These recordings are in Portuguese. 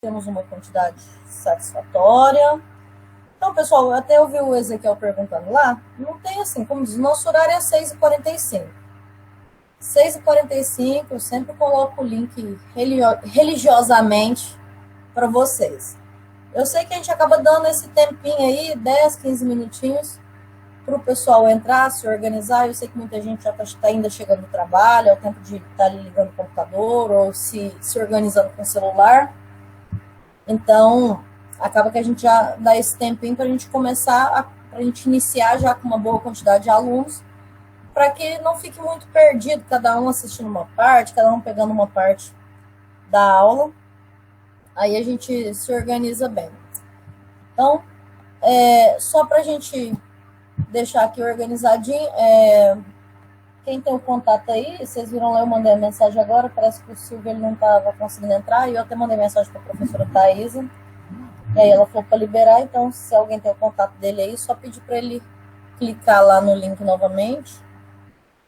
temos uma quantidade satisfatória. Então, pessoal, até eu vi o Ezequiel perguntando lá, não tem assim, como diz, nosso horário é 6h45. 6h45, eu sempre coloco o link religiosamente para vocês. Eu sei que a gente acaba dando esse tempinho aí, 10, 15 minutinhos, para o pessoal entrar, se organizar. Eu sei que muita gente já está ainda chegando do trabalho, é o tempo de estar ali ligando o computador ou se organizando com o celular. Então, acaba que a gente já dá esse tempinho para a gente começar, para a gente iniciar já com uma boa quantidade de alunos, para que não fique muito perdido, cada um assistindo uma parte, cada um pegando uma parte da aula. Aí a gente se organiza bem. Então, só para a gente deixar aqui organizadinho, quem tem o contato aí, vocês viram lá, eu mandei a mensagem agora, parece que o Silvio ele não estava conseguindo entrar, e eu até mandei mensagem para a professora Thaisa, e aí ela falou para liberar, então se alguém tem o contato dele aí, só pedir para ele clicar lá no link novamente,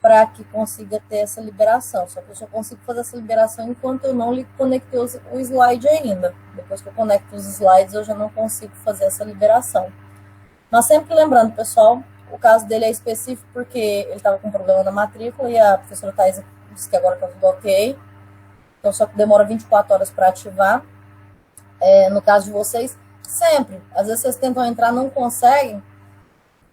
para que consiga ter essa liberação. Só que eu só consigo fazer essa liberação enquanto eu não conectei o slide ainda. Depois que eu conecto os slides, eu já não consigo fazer essa liberação. Mas sempre lembrando, pessoal, o caso dele é específico porque ele estava com problema na matrícula e a professora Thaisa disse que agora está tudo ok. Então, só que demora 24 horas para ativar. No caso de vocês, sempre. Às vezes vocês tentam entrar, não conseguem.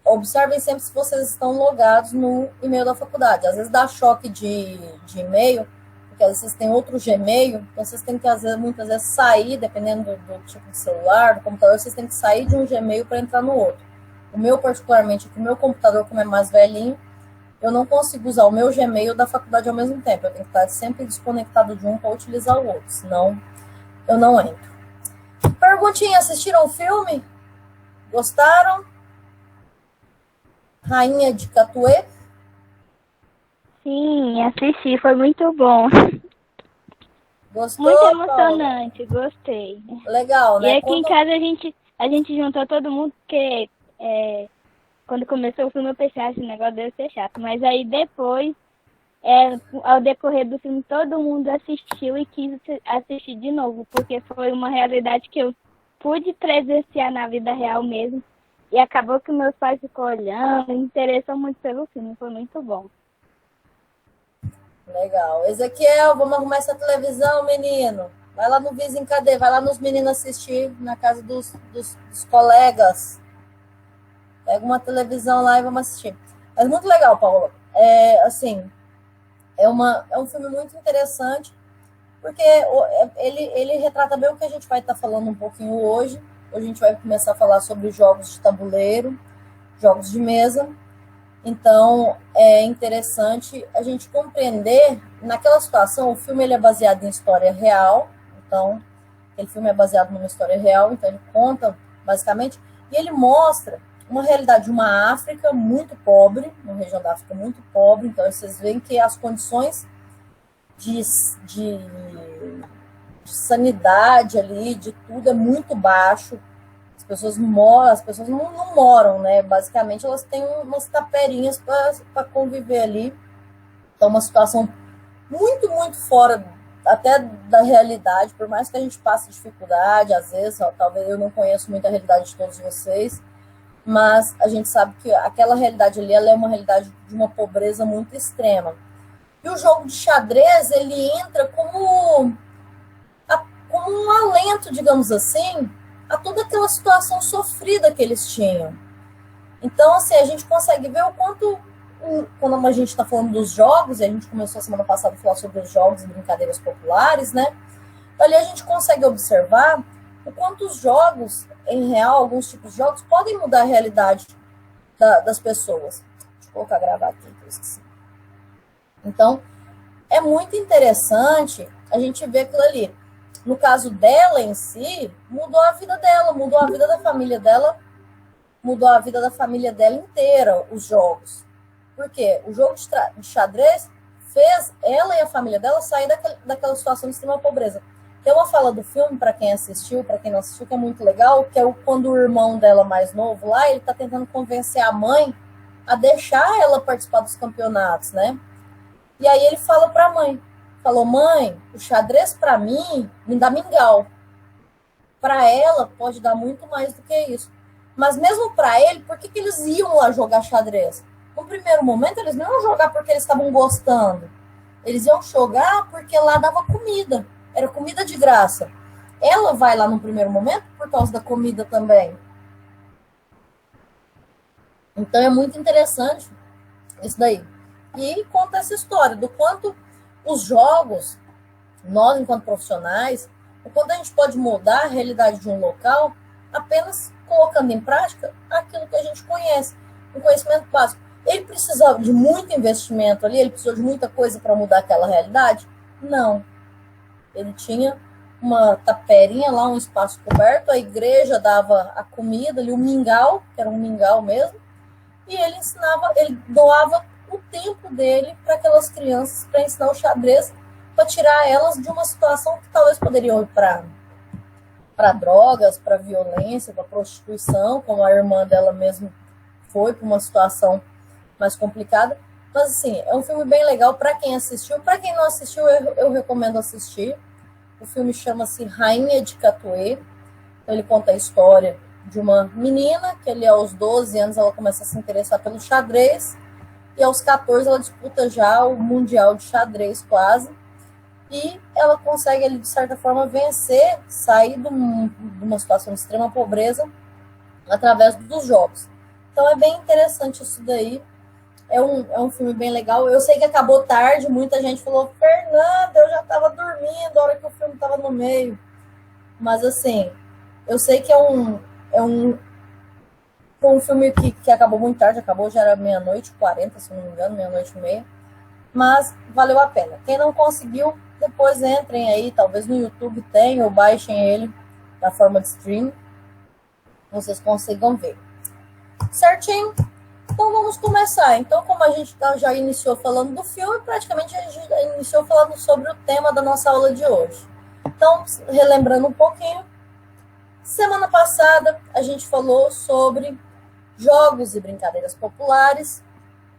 Observem sempre se vocês estão logados no e-mail da faculdade. Às vezes dá choque de e-mail, porque às vezes vocês têm outro Gmail, então vocês têm que, muitas vezes, sair, dependendo do tipo de celular, do computador, vocês têm que sair de um Gmail para entrar no outro. O meu, particularmente, aqui, o meu computador, como é mais velhinho, eu não consigo usar o meu Gmail da faculdade ao mesmo tempo. Eu tenho que estar sempre desconectado de um para utilizar o outro, senão eu não entro. Perguntinha, assistiram o filme? Gostaram? Rainha de Catuê? Sim, assisti, foi muito bom. Gostou, Muito emocionante, Paula? Gostei. Legal, né? E aqui em casa a gente juntou todo mundo, porque quando começou o filme eu pensei, esse negócio deve ser chato. Mas aí depois, ao decorrer do filme, todo mundo assistiu e quis assistir de novo, porque foi uma realidade que eu pude presenciar na vida real mesmo. E acabou que meus pais ficou olhando, interessou muito pelo filme, foi muito bom. Legal. Ezequiel, vamos arrumar essa televisão, menino. Vai lá no vizinho, cadê? Vai lá nos meninos assistir na casa dos colegas. Pega uma televisão lá e vamos assistir. É muito legal, Paula. É um filme muito interessante, porque ele retrata bem o que a gente vai estar falando um pouquinho hoje. Hoje a gente vai começar a falar sobre jogos de tabuleiro, jogos de mesa. Então, é interessante a gente compreender, naquela situação, o filme ele é baseado em história real, então, aquele filme é baseado numa história real, então ele conta, basicamente, e ele mostra uma realidade de uma África muito pobre, uma região da África muito pobre, então vocês veem que as condições de sanidade ali, de tudo, é muito baixo. As pessoas não moram, né? Basicamente, elas têm umas taperinhas para conviver ali. Então, uma situação muito, muito fora até da realidade, por mais que a gente passe dificuldade, às vezes, talvez eu não conheço muito a realidade de todos vocês, mas a gente sabe que aquela realidade ali, ela é uma realidade de uma pobreza muito extrema. E o jogo de xadrez, ele entra como um alento, digamos assim, a toda aquela situação sofrida que eles tinham. Então, assim, a gente consegue ver o quanto, quando a gente está falando dos jogos, e a gente começou a semana passada a falar sobre os jogos e brincadeiras populares, né? Ali a gente consegue observar o quanto os jogos, em real, alguns tipos de jogos, podem mudar a realidade das pessoas. Deixa eu colocar a gravar aqui, que eu esqueci. Então, é muito interessante a gente ver aquilo ali. No caso dela em si, mudou a vida dela, mudou a vida da família dela, mudou a vida da família dela inteira, os jogos. Por quê? O jogo de xadrez fez ela e a família dela sair daquela situação de extrema pobreza. Tem uma fala do filme, para quem assistiu, para quem não assistiu, que é muito legal, que é quando o irmão dela mais novo lá, ele está tentando convencer a mãe a deixar ela participar dos campeonatos, né? E aí ele fala para a mãe, falou, mãe, o xadrez para mim me dá mingau. Para ela, pode dar muito mais do que isso. Mas mesmo para ele, por que eles iam lá jogar xadrez? No primeiro momento, eles não iam jogar porque eles estavam gostando. Eles iam jogar porque lá dava comida. Era comida de graça. Ela vai lá no primeiro momento por causa da comida também. Então é muito interessante isso daí. E conta essa história do quanto os jogos, nós enquanto profissionais, o quanto a gente pode mudar a realidade de um local apenas colocando em prática aquilo que a gente conhece, um conhecimento básico. Ele precisava de muito investimento ali, ele precisou de muita coisa para mudar aquela realidade? Não. Ele tinha uma taperinha lá, um espaço coberto, a igreja dava a comida ali, o mingau, que era um mingau mesmo, e ele ensinava, ele doava o tempo dele para aquelas crianças, para ensinar o xadrez, para tirar elas de uma situação que talvez poderiam ir para drogas, para violência, para prostituição, como a irmã dela mesmo foi, para uma situação mais complicada. Mas, assim, é um filme bem legal para quem assistiu. Para quem não assistiu, eu recomendo assistir. O filme chama-se Rainha de Catuê. Então, ele conta a história de uma menina que ali aos 12 anos ela começa a se interessar pelo xadrez. E aos 14 ela disputa já o Mundial de Xadrez quase. E ela consegue, ali, de certa forma, vencer, sair de uma situação de extrema pobreza através dos jogos. Então é bem interessante isso daí. É um filme bem legal. Eu sei que acabou tarde, muita gente falou, Fernanda, eu já estava dormindo a hora que o filme estava no meio. Mas, assim, eu sei que foi um filme que acabou muito tarde, acabou já era 00:40, se não me engano, 00:30. Mas valeu a pena. Quem não conseguiu, depois entrem aí, talvez no YouTube tenha, ou baixem ele da forma de stream. Vocês consigam ver. Certinho? Então vamos começar. Então, como a gente já iniciou falando do filme, praticamente a gente já iniciou falando sobre o tema da nossa aula de hoje. Então, relembrando um pouquinho, semana passada a gente falou sobre jogos e brincadeiras populares.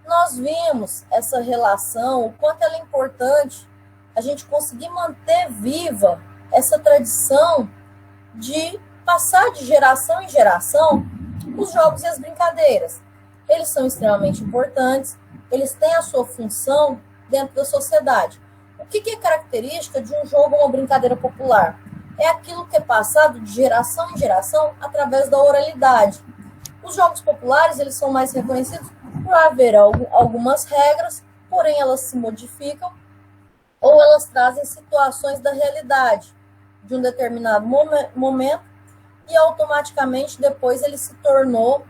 Nós vimos essa relação, o quanto ela é importante a gente conseguir manter viva essa tradição de passar de geração em geração os jogos e as brincadeiras. Eles são extremamente importantes, eles têm a sua função dentro da sociedade. O que é característica de um jogo ou uma brincadeira popular? É aquilo que é passado de geração em geração através da oralidade. Os jogos populares, eles são mais reconhecidos por haver algumas regras, porém elas se modificam ou elas trazem situações da realidade de um determinado momento e automaticamente depois ele se tornou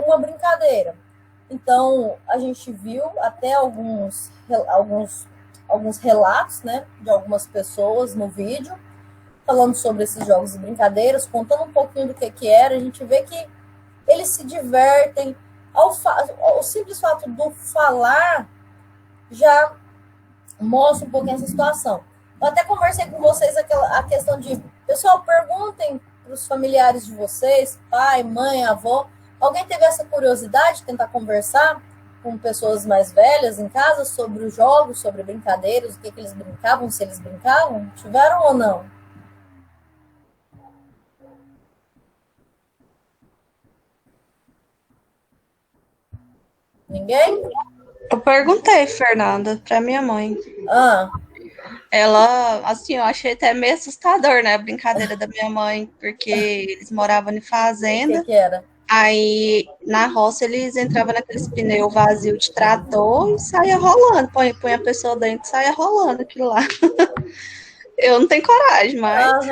uma brincadeira. Então, a gente viu até alguns relatos, né, de algumas pessoas no vídeo, falando sobre esses jogos e brincadeiras, contando um pouquinho do que era. A gente vê que eles se divertem. O simples fato do falar já mostra um pouquinho essa situação. Eu até conversei com vocês a questão de, pessoal, perguntem para os familiares de vocês, pai, mãe, avó, alguém teve essa curiosidade de tentar conversar com pessoas mais velhas em casa sobre os jogos, sobre brincadeiras, o que eles brincavam, se eles brincavam? Tiveram ou não? Ninguém? Eu perguntei, Fernanda, pra minha mãe. Ela, assim, eu achei até meio assustador, né, a brincadeira da minha mãe, porque eles moravam em fazenda. O que era? Aí, na roça, eles entravam naqueles pneus vazios de trator e saia rolando. Põe a pessoa dentro e saia rolando aquilo lá. Eu não tenho coragem, mas...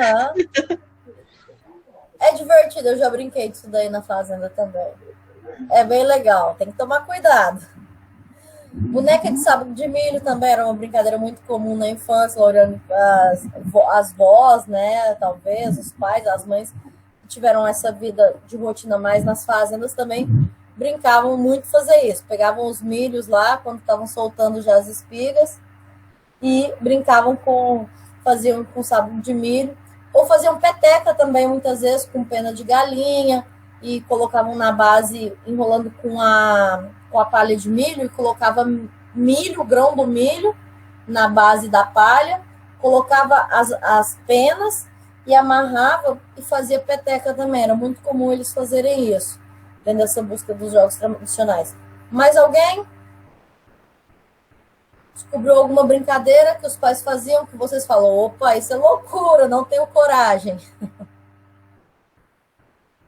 É divertido, eu já brinquei disso daí na fazenda também. É bem legal, tem que tomar cuidado. Boneca de saco de milho também era uma brincadeira muito comum na infância, olhando as vós, né, talvez, os pais, as mães que tiveram essa vida de rotina mais nas fazendas também brincavam muito fazer isso. Pegavam os milhos lá, quando estavam soltando já as espigas, e brincavam faziam com saco de milho, ou faziam peteca também, muitas vezes, com pena de galinha, e colocavam na base, enrolando com a palha de milho, e colocava milho, grão do milho, na base da palha, colocava as penas e amarrava e fazia peteca também. Era muito comum eles fazerem isso, dentro dessa busca dos jogos tradicionais. Mais alguém? Descobriu alguma brincadeira que os pais faziam que vocês falam, opa, isso é loucura, não tenho coragem?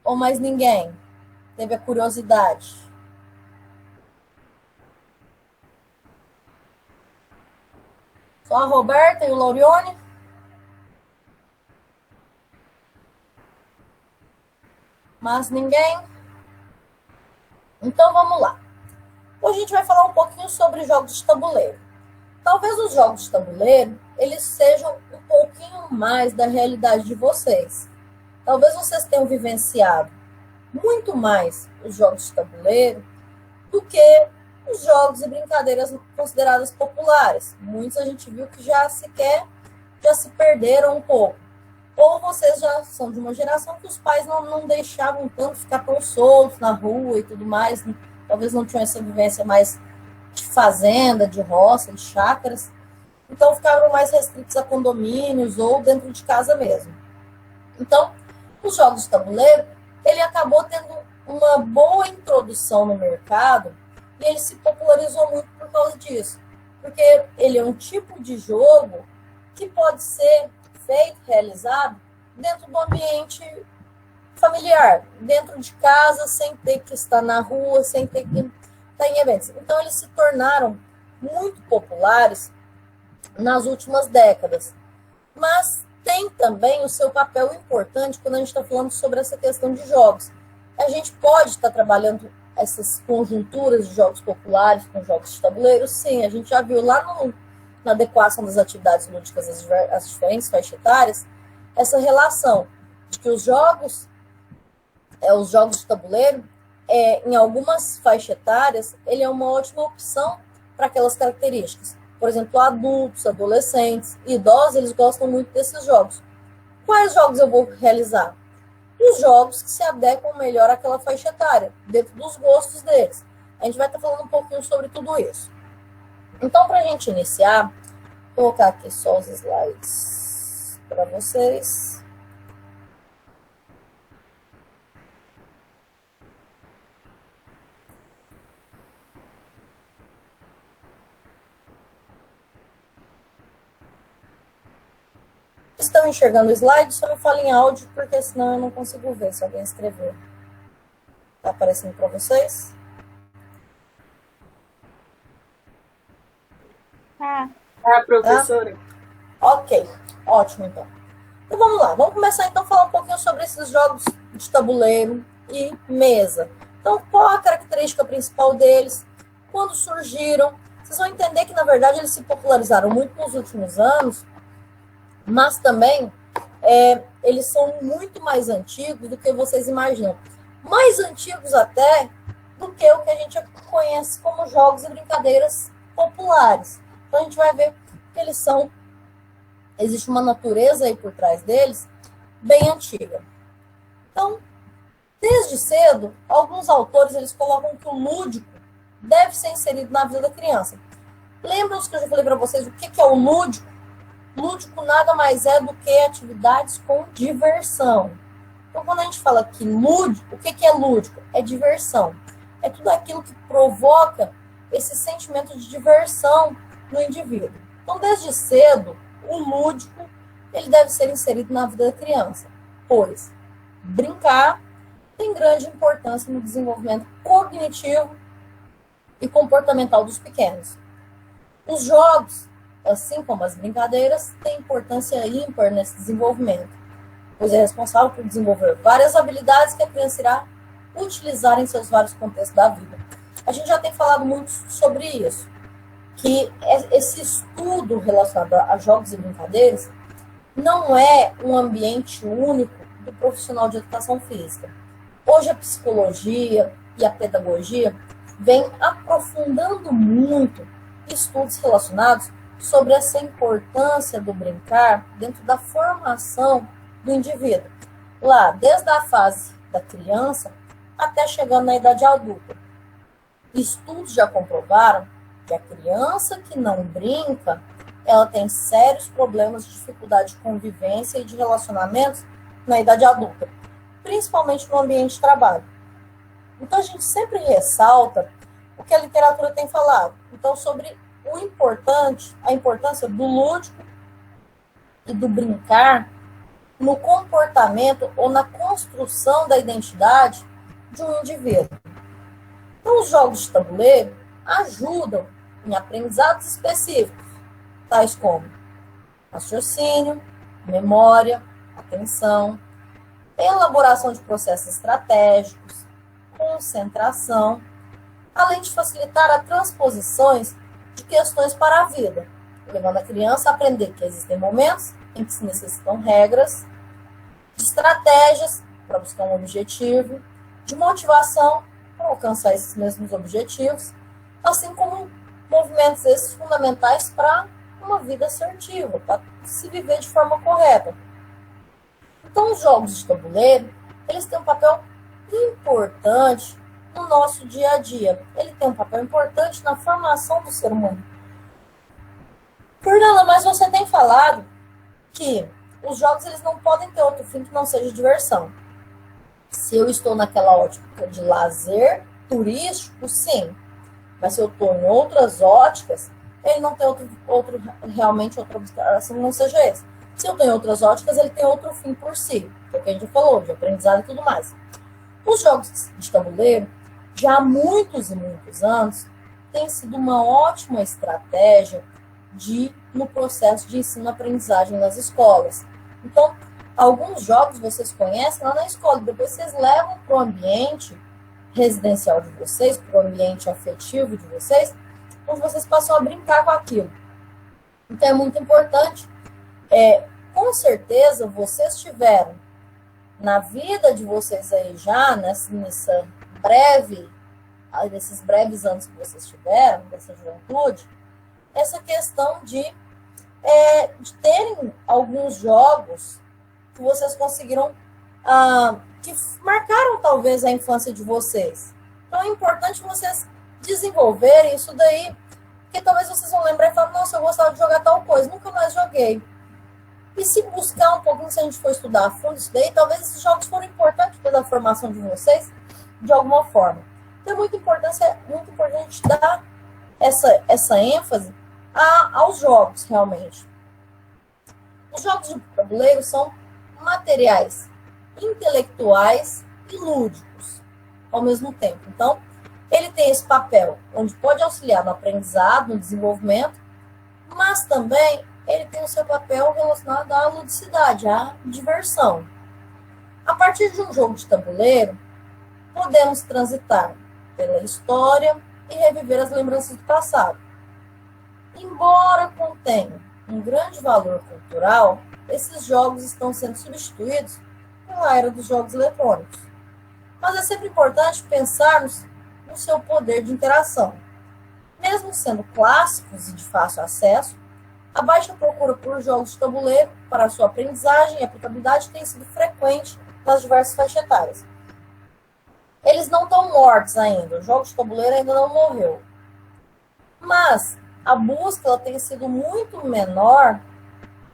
Ou mais ninguém? Teve a curiosidade? Só a Roberta e o Laurione? Mas ninguém? Então vamos lá. Hoje a gente vai falar um pouquinho sobre jogos de tabuleiro. Talvez os jogos de tabuleiro, eles sejam um pouquinho mais da realidade de vocês. Talvez vocês tenham vivenciado muito mais os jogos de tabuleiro do que os jogos e brincadeiras consideradas populares. Muitos a gente viu que já se perderam um pouco. Ou vocês já são de uma geração que os pais não deixavam tanto ficar tão soltos na rua e tudo mais. Talvez não tinham essa vivência mais de fazenda, de roça, de chácaras. Então ficaram mais restritos a condomínios ou dentro de casa mesmo. Então, os jogos de tabuleiro, ele acabou tendo uma boa introdução no mercado e ele se popularizou muito por causa disso. Porque ele é um tipo de jogo que pode ser feito, realizado dentro do ambiente familiar, dentro de casa, sem ter que estar na rua, sem ter que estar em eventos. Então, eles se tornaram muito populares nas últimas décadas. Mas tem também o seu papel importante quando a gente está falando sobre essa questão de jogos. A gente pode estar trabalhando essas conjunturas de jogos populares com jogos de tabuleiro? Sim, a gente já viu lá na adequação das atividades lúdicas às diferentes faixas etárias, essa relação de que os jogos de tabuleiro, em algumas faixas etárias, ele é uma ótima opção para aquelas características. Por exemplo, adultos, adolescentes, idosos, eles gostam muito desses jogos. Quais jogos eu vou realizar? Os jogos que se adequam melhor àquela faixa etária, dentro dos gostos deles. A gente vai estar falando um pouquinho sobre tudo isso. Então, para a gente iniciar, vou colocar aqui só os slides para vocês. Estão enxergando o slide? Só não fala em áudio, porque senão eu não consigo ver se alguém escreveu. Está aparecendo para vocês? Professora. Ok, ótimo então. Então vamos lá, vamos começar então a falar um pouquinho sobre esses jogos de tabuleiro e mesa. Então, qual a característica principal deles? Quando surgiram? Vocês vão entender que, na verdade, eles se popularizaram muito nos últimos anos, mas também eles são muito mais antigos do que vocês imaginam. Mais antigos até do que o que a gente conhece como jogos e brincadeiras populares. Então a gente vai ver que eles são, existe uma natureza aí por trás deles bem antiga. Então, desde cedo, alguns autores eles colocam que o lúdico deve ser inserido na vida da criança. Lembram-se que eu já falei para vocês o que é o lúdico? Lúdico nada mais é do que atividades com diversão. Então, quando a gente fala que lúdico, o que é lúdico? É diversão. É tudo aquilo que provoca esse sentimento de diversão no indivíduo. Então, desde cedo, o lúdico ele deve ser inserido na vida da criança, pois brincar tem grande importância no desenvolvimento cognitivo e comportamental dos pequenos. Os jogos, assim como as brincadeiras, têm importância ímpar nesse desenvolvimento, pois é responsável por desenvolver várias habilidades que a criança irá utilizar em seus vários contextos da vida. A gente já tem falado muito sobre isso, que esse estudo relacionado a jogos e brincadeiras não é um ambiente único do profissional de educação física. Hoje a psicologia e a pedagogia vem aprofundando muito estudos relacionados sobre essa importância do brincar dentro da formação do indivíduo, lá desde a fase da criança até chegando na idade adulta. Estudos já comprovaram que a criança que não brinca, ela tem sérios problemas de dificuldade de convivência e de relacionamentos na idade adulta, principalmente no ambiente de trabalho. Então, a gente sempre ressalta o que a literatura tem falado. Então, sobre a importância do lúdico e do brincar no comportamento ou na construção da identidade de um indivíduo. Então, os jogos de tabuleiro ajudam em aprendizados específicos, tais como raciocínio, memória, atenção, elaboração de processos estratégicos, concentração, além de facilitar a transposições de questões para a vida, levando a criança a aprender que existem momentos em que se necessitam regras, de estratégias para buscar um objetivo, de motivação para alcançar esses mesmos objetivos, assim como movimentos esses fundamentais para uma vida assertiva, para se viver de forma correta. Então, os jogos de tabuleiro, eles têm um papel importante no nosso dia a dia. Ele tem um papel importante na formação do ser humano. Fernanda, mas você tem falado que os jogos eles não podem ter outro fim que não seja diversão. Se eu estou naquela ótica de lazer turístico, sim. Mas se eu estou em outras óticas, ele não tem realmente outra observação que não seja esse. Se eu estou em outras óticas, ele tem outro fim por si, que é o que a gente falou, de aprendizado e tudo mais. Os jogos de tabuleiro, já há muitos e muitos anos, têm sido uma ótima estratégia no processo de ensino-aprendizagem nas escolas. Então, alguns jogos vocês conhecem lá na escola, depois vocês levam para o ambiente residencial de vocês, para o ambiente afetivo de vocês, onde vocês passam a brincar com aquilo. Então, é muito importante. Com certeza, vocês tiveram na vida de vocês aí já, nesses breves anos que vocês tiveram, dessa juventude, essa questão de terem alguns jogos que vocês conseguiram, que marcaram talvez a infância de vocês. Então é importante vocês desenvolverem isso daí, porque talvez vocês vão lembrar e falar, nossa, eu gostava de jogar tal coisa, nunca mais joguei. E se buscar um pouquinho, se a gente for estudar a fundo isso daí, talvez esses jogos foram importantes para a formação de vocês de alguma forma. Então é muito importante dar essa ênfase aos jogos, realmente. Os jogos de tabuleiro são materiais intelectuais e lúdicos ao mesmo tempo. Então, ele tem esse papel onde pode auxiliar no aprendizado, no desenvolvimento, mas também ele tem o seu papel relacionado à ludicidade, à diversão. A partir de um jogo de tabuleiro, podemos transitar pela história e reviver as lembranças do passado. Embora contenham um grande valor cultural, esses jogos estão sendo substituídos pela era dos jogos eletrônicos. Mas é sempre importante pensarmos no seu poder de interação. Mesmo sendo clássicos e de fácil acesso, a baixa procura por jogos de tabuleiro para sua aprendizagem e aplicabilidade tem sido frequente nas diversas faixas etárias. Eles não estão mortos ainda, o jogo de tabuleiro ainda não morreu. Mas a busca ela tem sido muito menor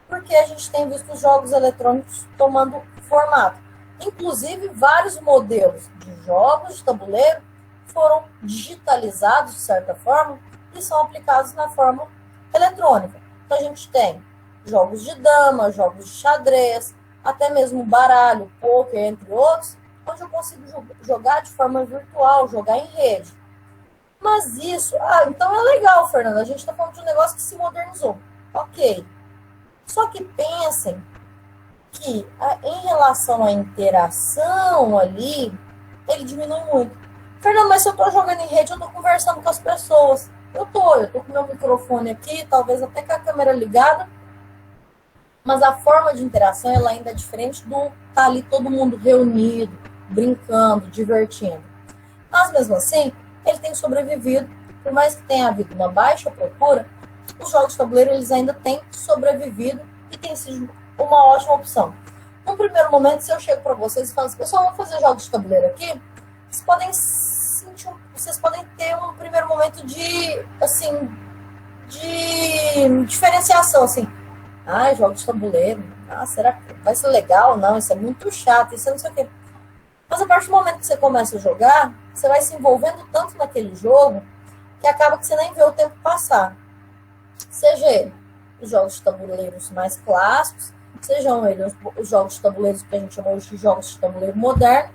porque a gente tem visto os jogos eletrônicos tomando formato. Inclusive, vários modelos de jogos de tabuleiro foram digitalizados, de certa forma, e são aplicados na forma eletrônica. Então, a gente tem jogos de dama, jogos de xadrez, até mesmo baralho, pôquer, entre outros, onde eu consigo jogar de forma virtual, jogar em rede. Mas isso... então é legal, Fernanda, a gente está falando de um negócio que se modernizou. Ok. Só que pensem que em relação à interação ali, ele diminui muito. Fernanda, mas se eu estou jogando em rede, eu estou conversando com as pessoas. Eu tô com meu microfone aqui, talvez até com a câmera ligada, mas a forma de interação ela ainda é diferente do tá ali todo mundo reunido, brincando, divertindo. Mas mesmo assim, ele tem sobrevivido, por mais que tenha havido uma baixa procura, os jogos de tabuleiro eles ainda têm sobrevivido e tem sido uma ótima opção. Num primeiro momento, se eu chego para vocês e falo assim, pessoal, vamos fazer jogos de tabuleiro aqui, vocês podem ter um primeiro momento de de diferenciação, assim. Ah, jogos de tabuleiro. Ah, será que vai ser legal? Não, isso é muito chato, isso é não sei o quê. Mas a partir do momento que você começa a jogar, você vai se envolvendo tanto naquele jogo que acaba que você nem vê o tempo passar. Seja ele os jogos de tabuleiros mais clássicos, sejam eles os jogos de tabuleiros que a gente chama hoje de jogos de tabuleiro moderno,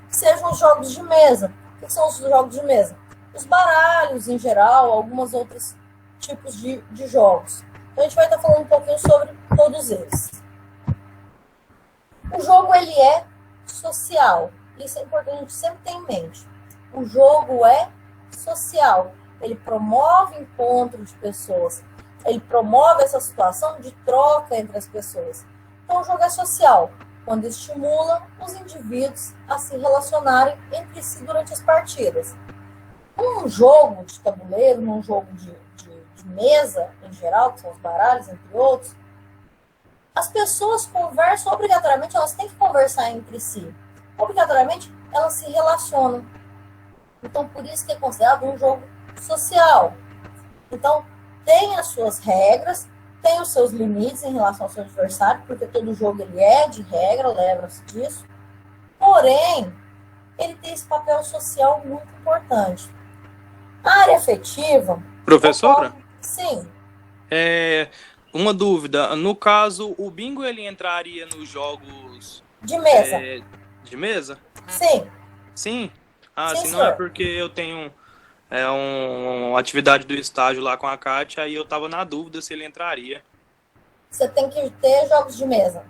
sejam os jogos de mesa. O que são os jogos de mesa? Os baralhos, em geral, alguns outros tipos de jogos. Então, a gente vai estar falando um pouquinho sobre todos eles. O jogo, ele é social. Isso é importante, a gente sempre ter em mente. O jogo é social. Ele promove encontro de pessoas. Ele promove essa situação de troca entre as pessoas. Então, o jogo é social, quando estimula os indivíduos a se relacionarem entre si durante as partidas. Um jogo de tabuleiro, num jogo de mesa, em geral, que são os baralhos, entre outros, as pessoas conversam, obrigatoriamente, elas têm que conversar entre si. Obrigatoriamente, elas se relacionam. Então, por isso que é considerado um jogo social. Então, tem as suas regras, tem os seus limites em relação ao seu adversário, porque todo jogo ele é de regra, lembra-se disso. Porém, ele tem esse papel social muito importante. A área afetiva... Professora? Sim. Uma dúvida. No caso, o bingo ele entraria nos jogos de mesa? De mesa? Sim. Sim? Sim, se não senhor. é porque eu tenho uma atividade do estágio lá com a Kátia, aí eu tava na dúvida se ele entraria. Você tem que ter jogos de mesa.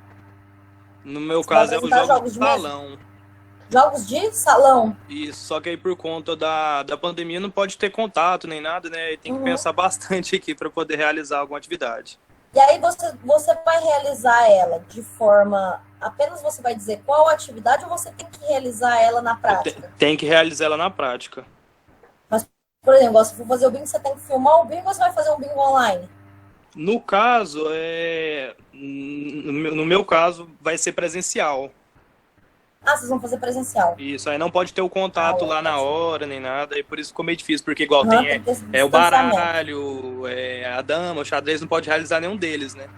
No meu caso, é o jogo de salão. Jogos de salão. Isso, só que aí por conta da pandemia não pode ter contato nem nada, né? E tem que pensar bastante aqui para poder realizar alguma atividade. E aí você vai realizar ela de forma... Apenas você vai dizer qual atividade ou você tem que realizar ela na prática? Tem que realizar ela na prática. Mas, por exemplo, se for fazer o bingo, você tem que filmar o bingo ou você vai fazer um bingo online? No caso, no meu caso, vai ser presencial. Ah, vocês vão fazer presencial. Isso, aí não pode ter o contato lá na hora, nem nada, e por isso ficou meio difícil, porque igual tem o baralho, a dama, o xadrez, não pode realizar nenhum deles, né?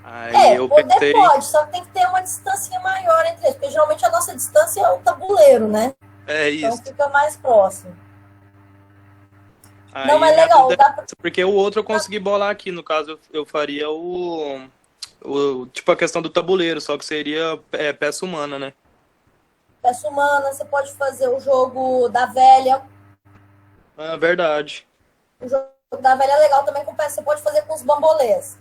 Aí eu pensei... pode, só que tem que ter uma distância maior entre eles, porque geralmente a nossa distância é o tabuleiro, né? É isso. Então fica mais próximo. Aí, não, mas legal. Porque o outro eu consegui bolar aqui, no caso eu faria tipo a questão do tabuleiro, só que seria peça humana, né? Peça humana, você pode fazer o jogo da velha. Ah, verdade. O jogo da velha é legal também com peça. Você pode fazer com os bambolês.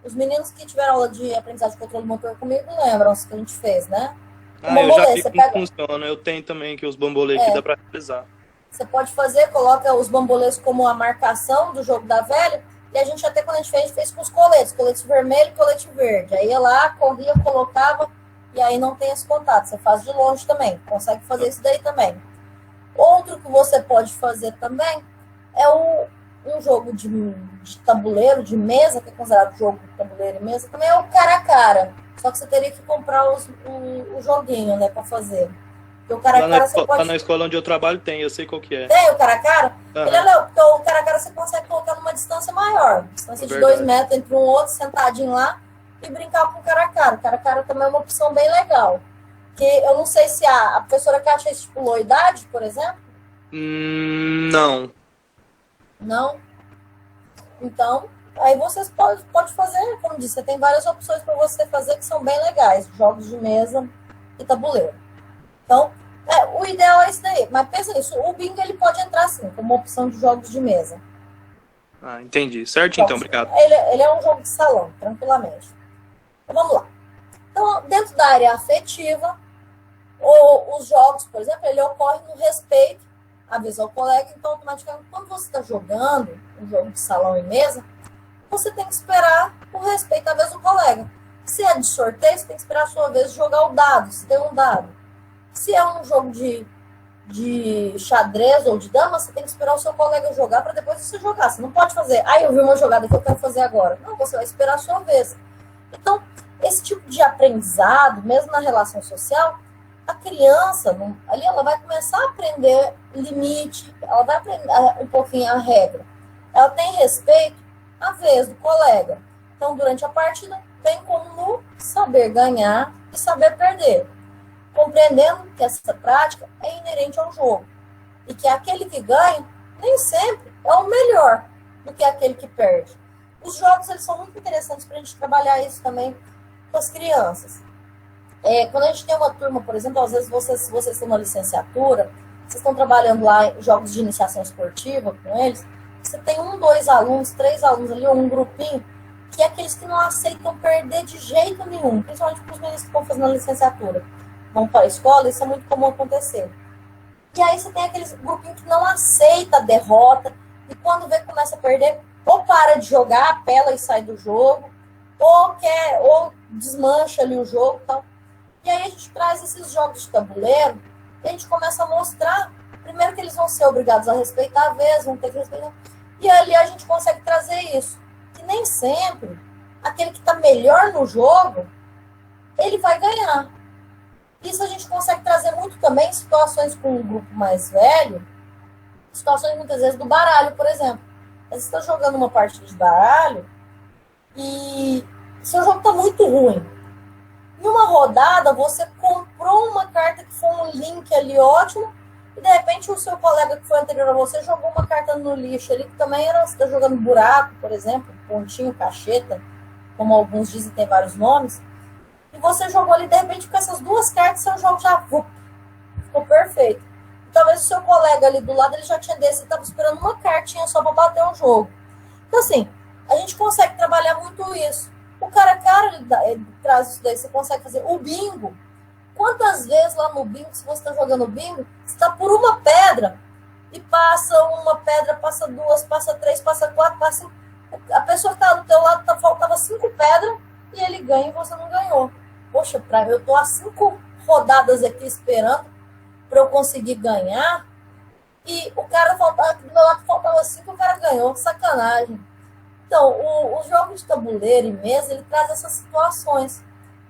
Os meninos que tiveram aula de aprendizagem de controle motor comigo lembram o que a gente fez, né? Eu já vi como funciona. Eu tenho também que os bambolês que dá pra realizar. Você pode fazer, coloca os bambolês como a marcação do jogo da velha. E a gente até quando a gente fez com os coletes vermelho e colete verde. Aí ia lá, corria, colocava, e aí não tem esse contato. Você faz de longe também, consegue fazer isso daí também. Outro que você pode fazer também é um jogo de tabuleiro, de mesa, que é considerado jogo de tabuleiro e mesa, também é o cara a cara. Só que você teria que comprar o joguinho, né, pra fazer. O cara a cara você pode... Lá na escola onde eu trabalho eu sei qual que é. Tem o cara a cara? Uhum. Ele é legal, porque o cara a cara você consegue colocar numa distância maior. Distância de 2 metros entre um outro, sentadinho lá, e brincar com o cara a cara. O cara a cara também é uma opção bem legal. Que eu não sei se a professora Kátia estipulou idade, por exemplo? Não. Não? Então, aí vocês podem fazer, como disse, você tem várias opções para você fazer que são bem legais. Jogos de mesa e tabuleiro. Então, o ideal é isso daí. Mas pensa nisso, o bingo ele pode entrar sim, como opção de jogos de mesa. Ah, entendi. Certo, então, obrigado. Ele é um jogo de salão, tranquilamente. Então, vamos lá. Então, dentro da área afetiva, os jogos, por exemplo, ele ocorre no respeito, avisa ao colega. Então, automaticamente, quando você está jogando um jogo de salão e mesa, você tem que esperar o respeito à vez do colega. Se é de sorteio, você tem que esperar a sua vez de jogar o dado, se tem um dado. Se é um jogo de xadrez ou de dama, você tem que esperar o seu colega jogar para depois você jogar. Você não pode fazer, eu vi uma jogada que eu quero fazer agora. Não, você vai esperar a sua vez. Então, esse tipo de aprendizado, mesmo na relação social, a criança, ali ela vai começar a aprender limite, ela vai aprender um pouquinho a regra. ela tem respeito à vez do colega. Então, durante a partida, bem como no saber ganhar e saber perder, compreendendo que essa prática é inerente ao jogo e que aquele que ganha nem sempre é o melhor do que aquele que perde. Os jogos, eles são muito interessantes para a gente trabalhar isso também com as crianças. Quando a gente tem uma turma, por exemplo, às vezes se vocês estão na licenciatura, vocês estão trabalhando lá em jogos de iniciação esportiva com eles, você tem 1, 2 alunos, 3 alunos ali, ou um grupinho, que é aqueles que não aceitam perder de jeito nenhum, principalmente para os meninos que estão fazendo a licenciatura. Vão para a escola, isso é muito comum acontecer. E aí você tem aqueles grupinhos que não aceita a derrota, e quando vê que começa a perder, ou para de jogar, apela e sai do jogo, ou desmancha ali o jogo e tal. E aí a gente traz esses jogos de tabuleiro e a gente começa a mostrar, primeiro que eles vão ser obrigados a respeitar a vez, vão ter que respeitar. E ali a gente consegue trazer isso. Que nem sempre aquele que está melhor no jogo, ele vai ganhar. Isso a gente consegue trazer muito também em situações com um grupo mais velho, situações muitas vezes do baralho, por exemplo. Você está jogando uma partida de baralho e seu jogo está muito ruim. Em uma rodada, você comprou uma carta que foi um link ali ótimo, e de repente o seu colega que foi anterior a você jogou uma carta no lixo ali, que também era, você está jogando buraco, por exemplo, pontinho, cacheta, como alguns dizem, tem vários nomes, e você jogou ali, de repente, com essas 2 cartas, seu jogo já ficou perfeito. E talvez o seu colega ali do lado, ele já tinha descido e estava esperando uma cartinha só para bater o jogo. Então, assim, a gente consegue trabalhar muito isso. O cara ele traz isso daí, você consegue fazer o bingo. Quantas vezes lá no bingo, se você está jogando bingo, você está por uma pedra e passa uma pedra, passa 2, passa 3, passa 4, passa 5. A pessoa que está do teu lado faltava 5 pedras e ele ganha e você não ganhou. Poxa, eu estou há 5 rodadas aqui esperando para eu conseguir ganhar e o cara do meu lado faltava 5 e o cara ganhou. Sacanagem. Então, o jogo de tabuleiro e mesa, ele traz essas situações.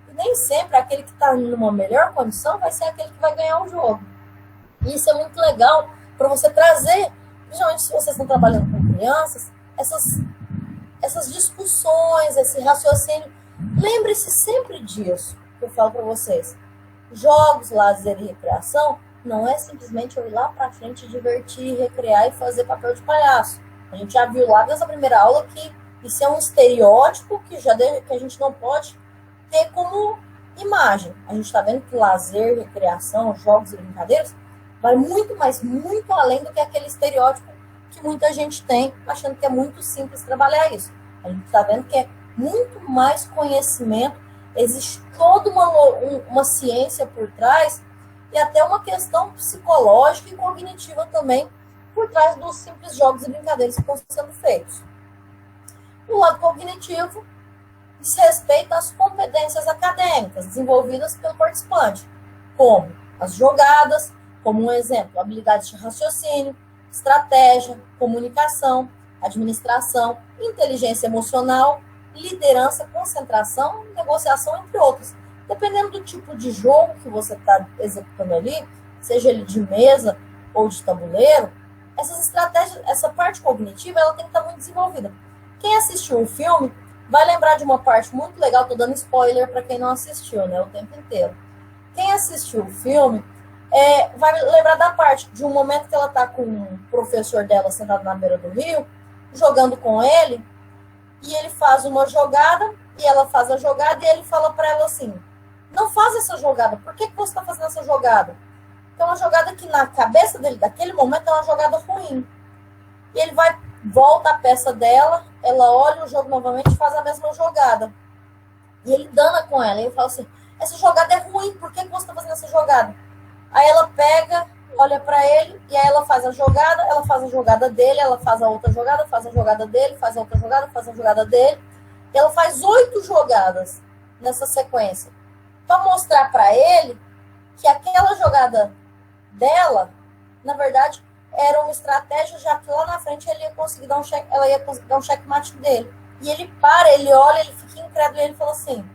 E nem sempre aquele que está numa melhor condição vai ser aquele que vai ganhar o jogo. E isso é muito legal para você trazer, principalmente se vocês estão trabalhando com crianças, essas discussões, esse raciocínio. Lembre-se sempre disso, que eu falo para vocês. Jogos, lazer e recreação não é simplesmente eu ir lá para frente, divertir, recrear e fazer papel de palhaço. A gente já viu lá desde a primeira aula que isso é um estereótipo que a gente não pode ter como imagem. A gente está vendo que lazer, recreação, jogos e brincadeiras vai muito, mas muito além do que aquele estereótipo que muita gente tem, achando que é muito simples trabalhar isso. A gente está vendo que é muito mais conhecimento, existe toda uma ciência por trás e até uma questão psicológica e cognitiva também por trás dos simples jogos e brincadeiras que estão sendo feitos. O lado cognitivo diz respeito às competências acadêmicas desenvolvidas pelo participante, como as jogadas, como um exemplo, habilidades de raciocínio, estratégia, comunicação, administração, inteligência emocional, liderança, concentração, negociação, entre outros. Dependendo do tipo de jogo que você está executando ali, seja ele de mesa ou de tabuleiro, essas estratégias, essa parte cognitiva, ela tem que estar muito desenvolvida. Quem assistiu o filme vai lembrar de uma parte muito legal, estou dando spoiler para quem não assistiu, né, o tempo inteiro. Quem assistiu o filme vai lembrar da parte de um momento que ela está com o professor dela sentado na beira do rio, jogando com ele, e ele faz uma jogada, e ela faz a jogada, e ele fala para ela assim, não faz essa jogada, por que você está fazendo essa jogada? Então, é uma jogada que na cabeça dele, daquele momento, é uma jogada ruim. E ele volta a peça dela, ela olha o jogo novamente e faz a mesma jogada. E ele dana com ela, e ele fala assim, essa jogada é ruim, por que você está fazendo essa jogada? Aí ela pega, olha para ele, e aí ela faz a jogada dele, ela faz a outra jogada, faz a jogada dele, faz a outra jogada, faz a jogada dele. E ela faz 8 jogadas nessa sequência, para mostrar para ele que aquela jogada dela, na verdade, era uma estratégia, já que lá na frente ela ia conseguir dar um checkmate dele. E ele ele olha, ele fica incrédulo e ele fala assim,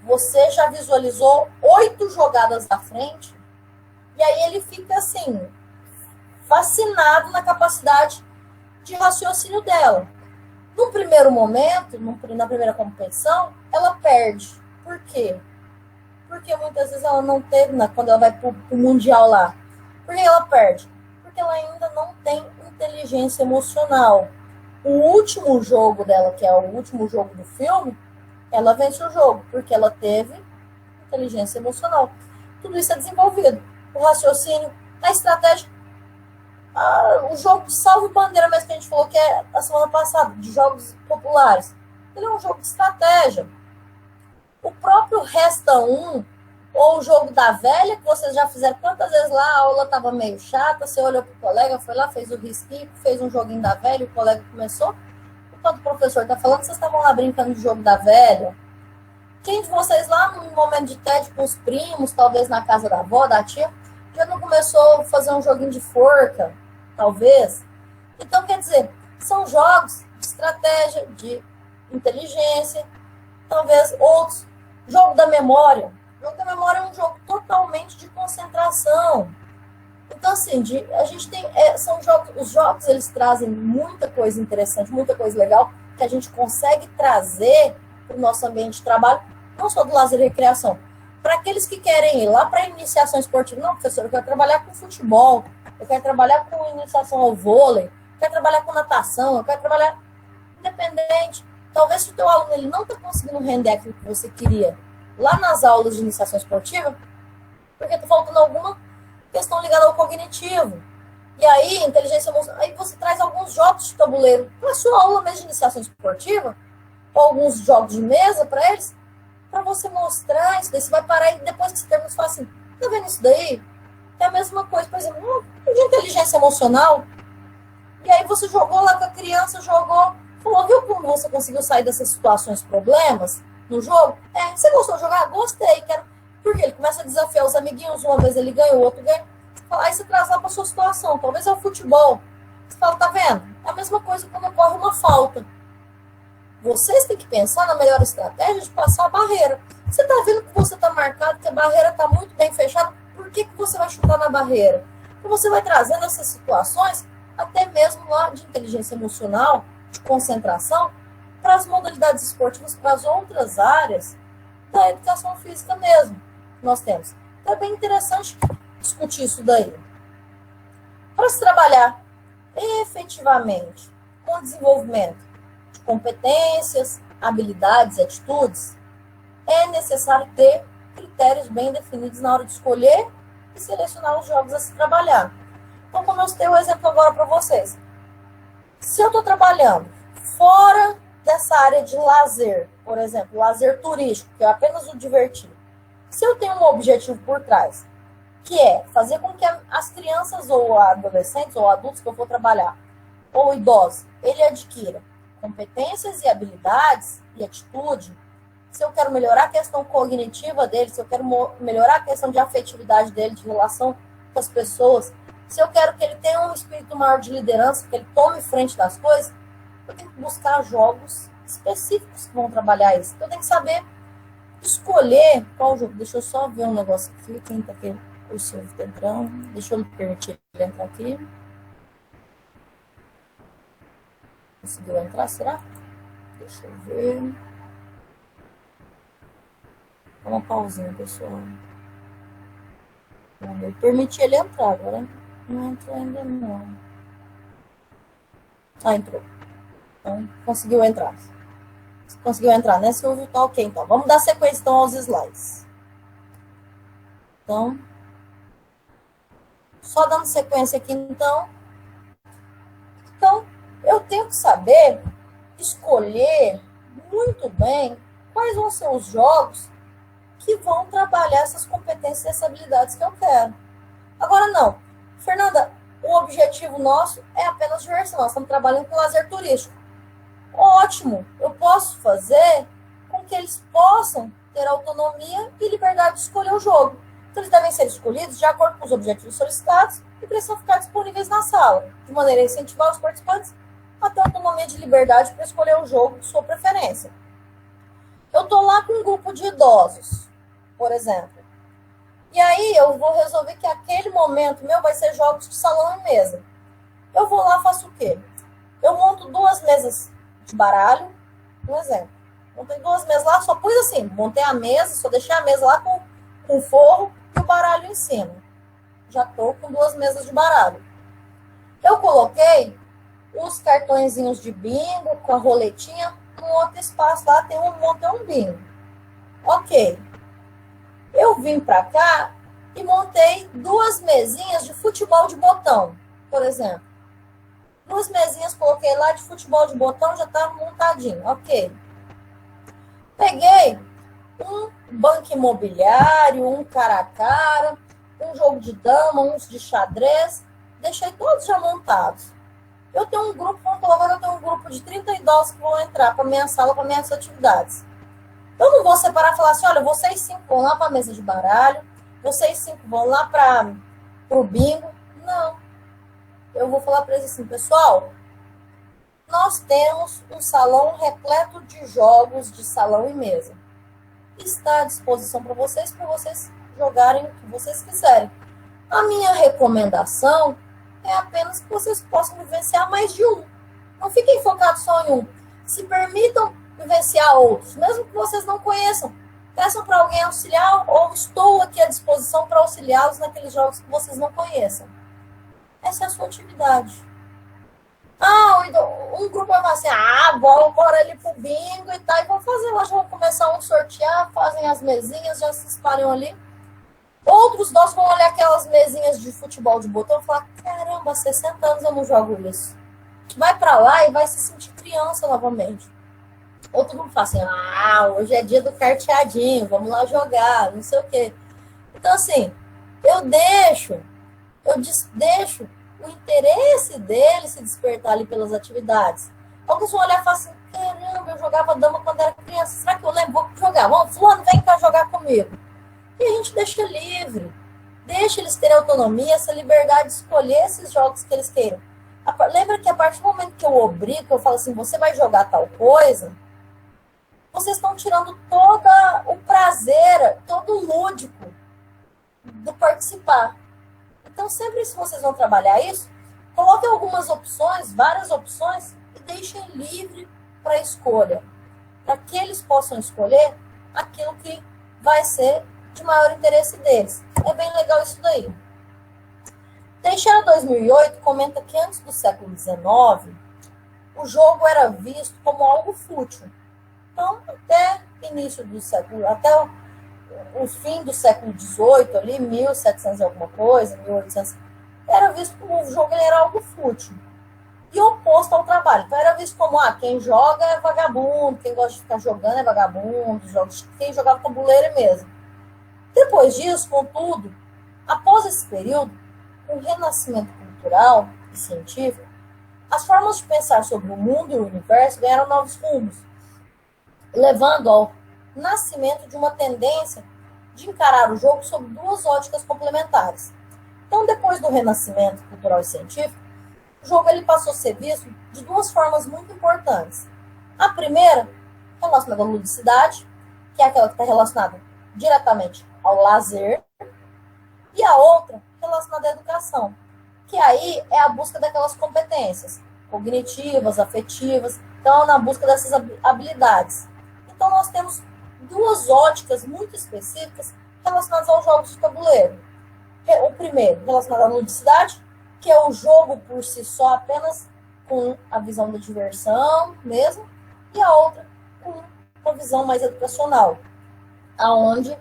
você já visualizou 8 jogadas à frente? E aí ele fica assim, fascinado na capacidade de raciocínio dela. No primeiro momento, na primeira competição, ela perde. Por quê? Porque muitas vezes ela não teve, quando ela vai para o Mundial lá. Por que ela perde? Porque ela ainda não tem inteligência emocional. O último jogo dela, que é o último jogo do filme, ela vence o jogo, porque ela teve inteligência emocional. Tudo isso é desenvolvido. O raciocínio, a estratégia, o jogo de salve-bandeira, mesmo que a gente falou que é a semana passada, de jogos populares. Ele é um jogo de estratégia. O próprio Resta 1, ou o jogo da velha, que vocês já fizeram quantas vezes lá, a aula estava meio chata, você olhou para o colega, foi lá, fez o risquinho, fez um joguinho da velha, o colega começou. Enquanto o professor está falando, vocês estavam lá brincando de jogo da velha. Quem de vocês lá, num momento de tédio com os primos, talvez na casa da avó, da tia, já não começou a fazer um joguinho de forca, talvez? Então, quer dizer, são jogos de estratégia, de inteligência, talvez outros. Jogo da memória. O jogo da memória é um jogo totalmente de concentração. Então, assim, a gente tem... são jogos, os jogos, eles trazem muita coisa interessante, muita coisa legal, que a gente consegue trazer para o nosso ambiente de trabalho, não só do lazer e recreação. Para aqueles que querem ir lá para a iniciação esportiva, não, professor, eu quero trabalhar com futebol, eu quero trabalhar com iniciação ao vôlei, eu quero trabalhar com natação, eu quero trabalhar independente. Talvez se o teu aluno ele não está conseguindo render aquilo que você queria lá nas aulas de iniciação esportiva, porque está faltando alguma questão ligada ao cognitivo. E aí, inteligência emocional, aí você traz alguns jogos de tabuleiro para a sua aula mesmo de iniciação esportiva, ou alguns jogos de mesa para eles, para você mostrar isso daí. Você vai parar e depois que você termina, você fala assim, tá vendo isso daí? É a mesma coisa, por exemplo, de inteligência emocional. E aí você jogou lá com a criança, falou, viu como você conseguiu sair dessas situações, problemas no jogo? Você gostou de jogar? Gostei, quero. Porque ele começa a desafiar os amiguinhos, uma vez ele ganha, o outro ganha. Aí você traz lá para sua situação, talvez é o futebol. Você fala, tá vendo? É a mesma coisa quando ocorre uma falta. Vocês têm que pensar na melhor estratégia de passar a barreira. Você está vendo que você está marcado, que a barreira está muito bem fechada, por que você vai chutar na barreira? Porque você vai trazendo essas situações, até mesmo lá de inteligência emocional, de concentração, para as modalidades esportivas, para as outras áreas da educação física mesmo que nós temos. Então é bem interessante discutir isso daí. Para se trabalhar efetivamente com o desenvolvimento de competências, habilidades e atitudes, é necessário ter critérios bem definidos na hora de escolher e selecionar os jogos a se trabalhar. Então, como eu citei o exemplo agora para vocês, se eu estou trabalhando fora dessa área de lazer, por exemplo, lazer turístico, que é apenas o divertir, se eu tenho um objetivo por trás, que é fazer com que as crianças ou adolescentes ou adultos que eu vou trabalhar, ou idosos, ele adquira competências e habilidades e atitude, se eu quero melhorar a questão cognitiva dele, se eu quero melhorar a questão de afetividade dele, de relação com as pessoas, se eu quero que ele tenha um espírito maior de liderança, que ele tome frente das coisas, eu tenho que buscar jogos específicos que vão trabalhar isso. Então, eu tenho que saber escolher qual jogo. Deixa eu só ver um negócio aqui. Quem tá aqui? O Silvio tá entrando. Deixa eu me permitir ele entrar aqui. Conseguiu entrar, será? Deixa eu ver. Dá uma pausinha, pessoal. Eu permiti ele entrar, agora não entrou ainda não. Entrou. Então, conseguiu entrar. Conseguiu entrar, né, Silvio? Tá ok, então. Vamos dar sequência, então, aos slides. Então, só dando sequência aqui, então. Então, eu tenho que saber escolher muito bem quais vão ser os jogos que vão trabalhar essas competências e essas habilidades que eu quero. Agora, não. Fernanda, o objetivo nosso é apenas diversão. Nós estamos trabalhando com lazer turístico. Ótimo. Eu posso fazer com que eles possam ter autonomia e liberdade de escolher o jogo. Então, eles devem ser escolhidos de acordo com os objetivos solicitados e precisam ficar disponíveis na sala, de maneira a incentivar os participantes a ter autonomia de liberdade para escolher o jogo de sua preferência. Eu estou lá com um grupo de idosos, por exemplo. E aí eu vou resolver que aquele momento meu vai ser jogos de salão e mesa. Eu vou lá e faço o quê? Eu monto 2 mesas de baralho, um exemplo. Montei 2 mesas lá, só pus assim, montei a mesa, só deixei a mesa lá com forro e o baralho em cima. Já tô com 2 mesas de baralho. Eu coloquei os cartõezinhos de bingo com a roletinha no outro espaço lá, montei um bingo. Ok. Eu vim pra cá e montei 2 mesinhas de futebol de botão, por exemplo. 2 mesinhas coloquei lá de futebol de botão, já tá montadinho, ok. Peguei um banco imobiliário, um cara a cara, um jogo de dama, uns de xadrez, deixei todos já montados. Eu tenho um grupo, vamos colocar que eu tenho um grupo de 30 idosos que vão entrar para minha sala, para minhas atividades. Eu não vou separar e falar assim, olha, vocês 5 vão lá para a mesa de baralho, vocês 5 vão lá para o bingo. Não. Eu vou falar para eles assim, pessoal, nós temos um salão repleto de jogos de salão e mesa. Está à disposição para vocês jogarem o que vocês quiserem. A minha recomendação é apenas que vocês possam vivenciar mais de um. Não fiquem focados só em um. Se permitam vivenciar outros, mesmo que vocês não conheçam. Peçam para alguém auxiliar ou estou aqui à disposição para auxiliá-los naqueles jogos que vocês não conheçam. Essa é a sua atividade. Um grupo vai falar assim, bora ali pro bingo e tal, e vão fazer lá, já vão começar a sortear, fazem as mesinhas, já se espalham ali. Outros nós vão olhar aquelas mesinhas de futebol de botão e falar, caramba, há 60 anos eu não jogo isso. Vai pra lá e vai se sentir criança novamente. Outro grupo fala assim, hoje é dia do carteadinho, vamos lá jogar, não sei o quê. Então, assim, eu deixo o interesse dele se despertar ali pelas atividades. Alguns vão olhar e falar assim, caramba, eu jogava dama quando era criança, será que eu lembro? Vou jogar, vamos, fulano, vem cá jogar comigo. E a gente deixa livre, deixa eles terem autonomia, essa liberdade de escolher esses jogos que eles queiram. Lembra que a partir do momento que eu obrigo, eu falo assim, você vai jogar tal coisa, vocês estão tirando todo o prazer, todo o lúdico do participar. Então, sempre se vocês vão trabalhar isso, coloquem algumas opções, várias opções, e deixem livre para a escolha. Para que eles possam escolher aquilo que vai ser de maior interesse deles. É bem legal isso daí. Teixeira 2008 comenta que antes do século XIX, o jogo era visto como algo fútil. Então, até início do século, até o fim do século XVIII, ali, 1700 e alguma coisa, 1800, era visto como o jogo era algo fútil e oposto ao trabalho. Então, era visto como, quem joga é vagabundo, quem gosta de ficar jogando é vagabundo, quem jogava tabuleiro é mesmo. Depois disso, contudo, após esse período, com o renascimento cultural e científico, as formas de pensar sobre o mundo e o universo ganharam novos rumos, levando ao nascimento de uma tendência de encarar o jogo sob 2 óticas complementares. Então, depois do renascimento cultural e científico, o jogo ele passou a ser visto de 2 formas muito importantes. A primeira, relacionada à ludicidade, que é aquela que está relacionada diretamente ao lazer, e a outra, relacionada à educação, que aí é a busca daquelas competências cognitivas, afetivas, então, na busca dessas habilidades. Então, nós temos 2 óticas muito específicas relacionadas aos jogos de tabuleiro. O primeiro, relacionado à ludicidade, que é o jogo por si só, apenas com a visão da diversão mesmo, e a outra com uma visão mais educacional, aonde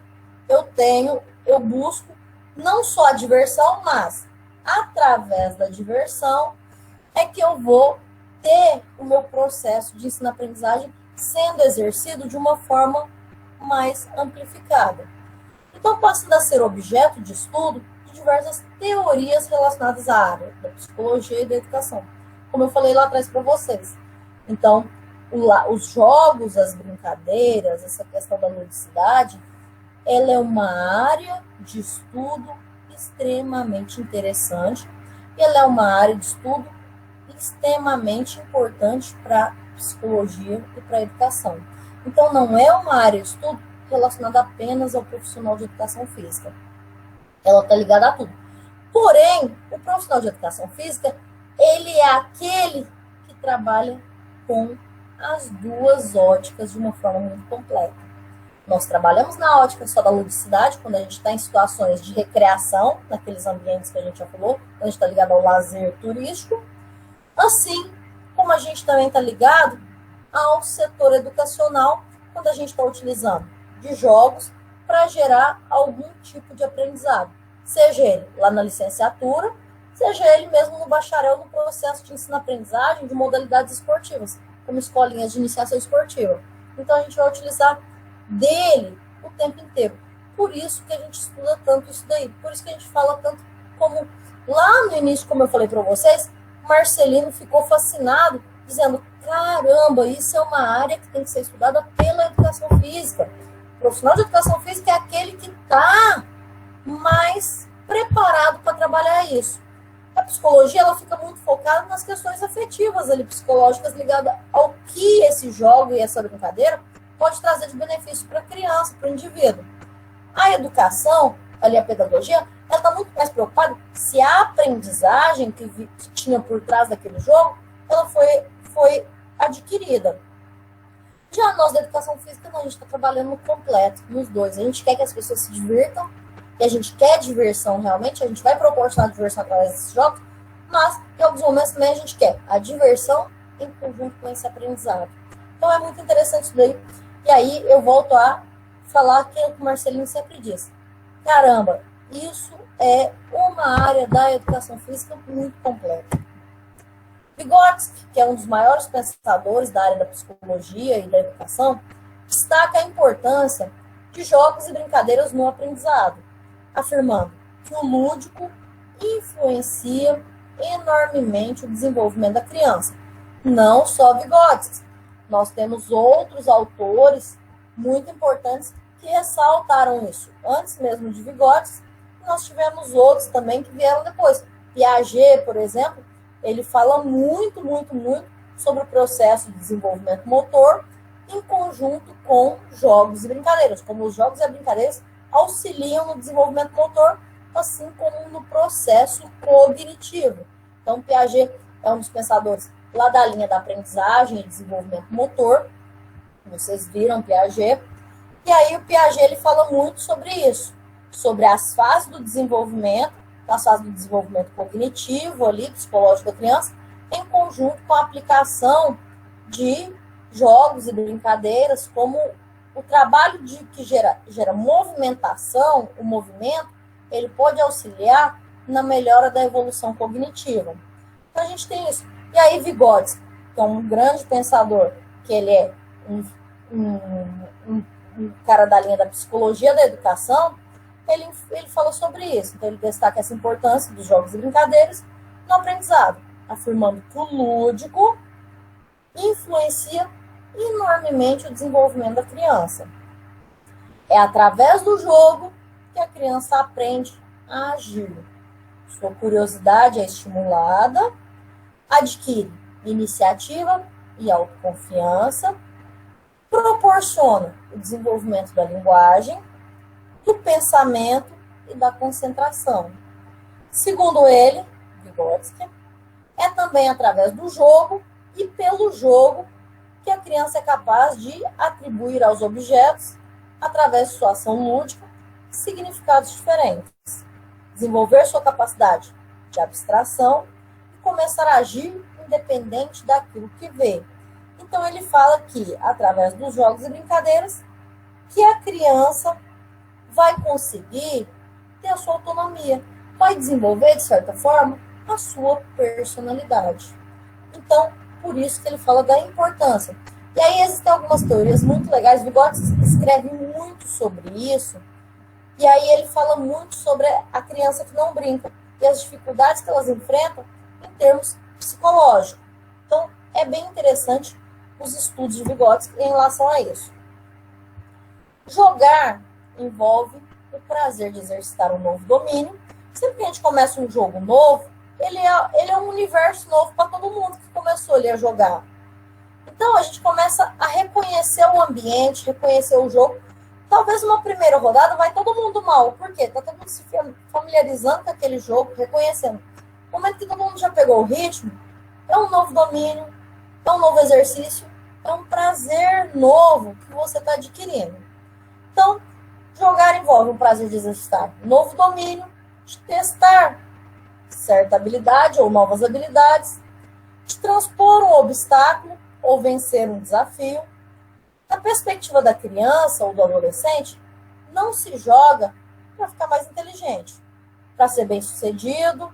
eu busco não só a diversão, mas através da diversão é que eu vou ter o meu processo de ensino-aprendizagem sendo exercido de uma forma mais amplificada. Então, passando a ser objeto de estudo de diversas teorias relacionadas à área da psicologia e da educação, como eu falei lá atrás para vocês. Então, os jogos, as brincadeiras, essa questão da ludicidade, ela é uma área de estudo extremamente interessante e ela é uma área de estudo extremamente importante para a psicologia e para a educação. Então, não é uma área de estudo relacionada apenas ao profissional de educação física. Ela está ligada a tudo. Porém, o profissional de educação física, ele é aquele que trabalha com as duas óticas de uma forma muito completa. Nós trabalhamos na ótica só da ludicidade, quando a gente está em situações de recreação, naqueles ambientes que a gente já falou, quando a gente está ligado ao lazer turístico, assim como a gente também está ligado ao setor educacional, quando a gente está utilizando de jogos para gerar algum tipo de aprendizado, seja ele lá na licenciatura, seja ele mesmo no bacharel no processo de ensino-aprendizagem de modalidades esportivas, como escolinhas de iniciação esportiva. Então a gente vai utilizar dele o tempo inteiro. Por isso que a gente estuda tanto isso daí, por isso que a gente fala tanto, como lá no início, como eu falei para vocês, Marcelino ficou fascinado, dizendo, caramba, isso é uma área que tem que ser estudada pela educação física. O profissional de educação física é aquele que está mais preparado para trabalhar isso. A psicologia, ela fica muito focada nas questões afetivas ali, psicológicas, ligadas ao que esse jogo e essa brincadeira pode trazer de benefício para a criança, para o indivíduo. A educação, ali a pedagogia, ela está muito mais preocupada se a aprendizagem que tinha por trás daquele jogo, ela foi adquirida. Já nós da educação física, não, a gente está trabalhando no completo, nos dois. A gente quer que as pessoas se divirtam, e a gente quer diversão realmente, a gente vai proporcionar diversão através desses jogos, mas em alguns momentos também a gente quer a diversão em conjunto com esse aprendizado. Então é muito interessante isso daí. E aí eu volto a falar aquilo que o Marcelino sempre diz. Caramba, isso é uma área da educação física muito completa. Vygotsky, que é um dos maiores pensadores da área da psicologia e da educação, destaca a importância de jogos e brincadeiras no aprendizado, afirmando que o lúdico influencia enormemente o desenvolvimento da criança. Não só Vygotsky. Nós temos outros autores muito importantes que ressaltaram isso. Antes mesmo de Vygotsky, nós tivemos outros também que vieram depois. Piaget, por exemplo, ele fala muito sobre o processo de desenvolvimento motor em conjunto com jogos e brincadeiras, como os jogos e as brincadeiras auxiliam no desenvolvimento motor, assim como no processo cognitivo. Então, Piaget é um dos pensadores lá da linha da aprendizagem e desenvolvimento motor. Vocês viram Piaget. E aí o Piaget ele fala muito sobre isso, sobre as fases do desenvolvimento, as fases do desenvolvimento cognitivo, ali, psicológico da criança, em conjunto com a aplicação de jogos e brincadeiras, como o trabalho que gera movimentação, o movimento, ele pode auxiliar na melhora da evolução cognitiva. Então a gente tem isso. E aí Vygotsky, que é um grande pensador, que ele é um cara da linha da psicologia da educação, ele fala sobre isso. Então ele destaca essa importância dos jogos e brincadeiras no aprendizado, afirmando que o lúdico influencia enormemente o desenvolvimento da criança. É através do jogo que a criança aprende a agir. Sua curiosidade é estimulada, adquire iniciativa e autoconfiança, proporciona o desenvolvimento da linguagem, do pensamento e da concentração. Segundo ele, Vygotsky, é também através do jogo e pelo jogo que a criança é capaz de atribuir aos objetos, através de sua ação lúdica, significados diferentes, desenvolver sua capacidade de abstração e começar a agir independente daquilo que vê. Então ele fala que, através dos jogos e brincadeiras, que a criança vai conseguir ter a sua autonomia, vai desenvolver, de certa forma, a sua personalidade. Então, por isso que ele fala da importância. E aí existem algumas teorias muito legais, Vygotsky escreve muito sobre isso, e aí ele fala muito sobre a criança que não brinca, e as dificuldades que elas enfrentam em termos psicológicos. Então, é bem interessante os estudos de Vygotsky em relação a isso. Jogar envolve o prazer de exercitar um novo domínio. Sempre que a gente começa um jogo novo, ele é um universo novo para todo mundo que começou ali a jogar. Então, a gente começa a reconhecer o ambiente, reconhecer o jogo. Talvez uma primeira rodada vai todo mundo mal. Por quê? Está todo mundo se familiarizando com aquele jogo, reconhecendo. No momento que todo mundo já pegou o ritmo, é um novo domínio, é um novo exercício, é um prazer novo que você está adquirindo. Então, jogar envolve um prazer de exercitar novo domínio, de testar certa habilidade ou novas habilidades, de transpor um obstáculo ou vencer um desafio. Na perspectiva da criança ou do adolescente, não se joga para ficar mais inteligente, para ser bem-sucedido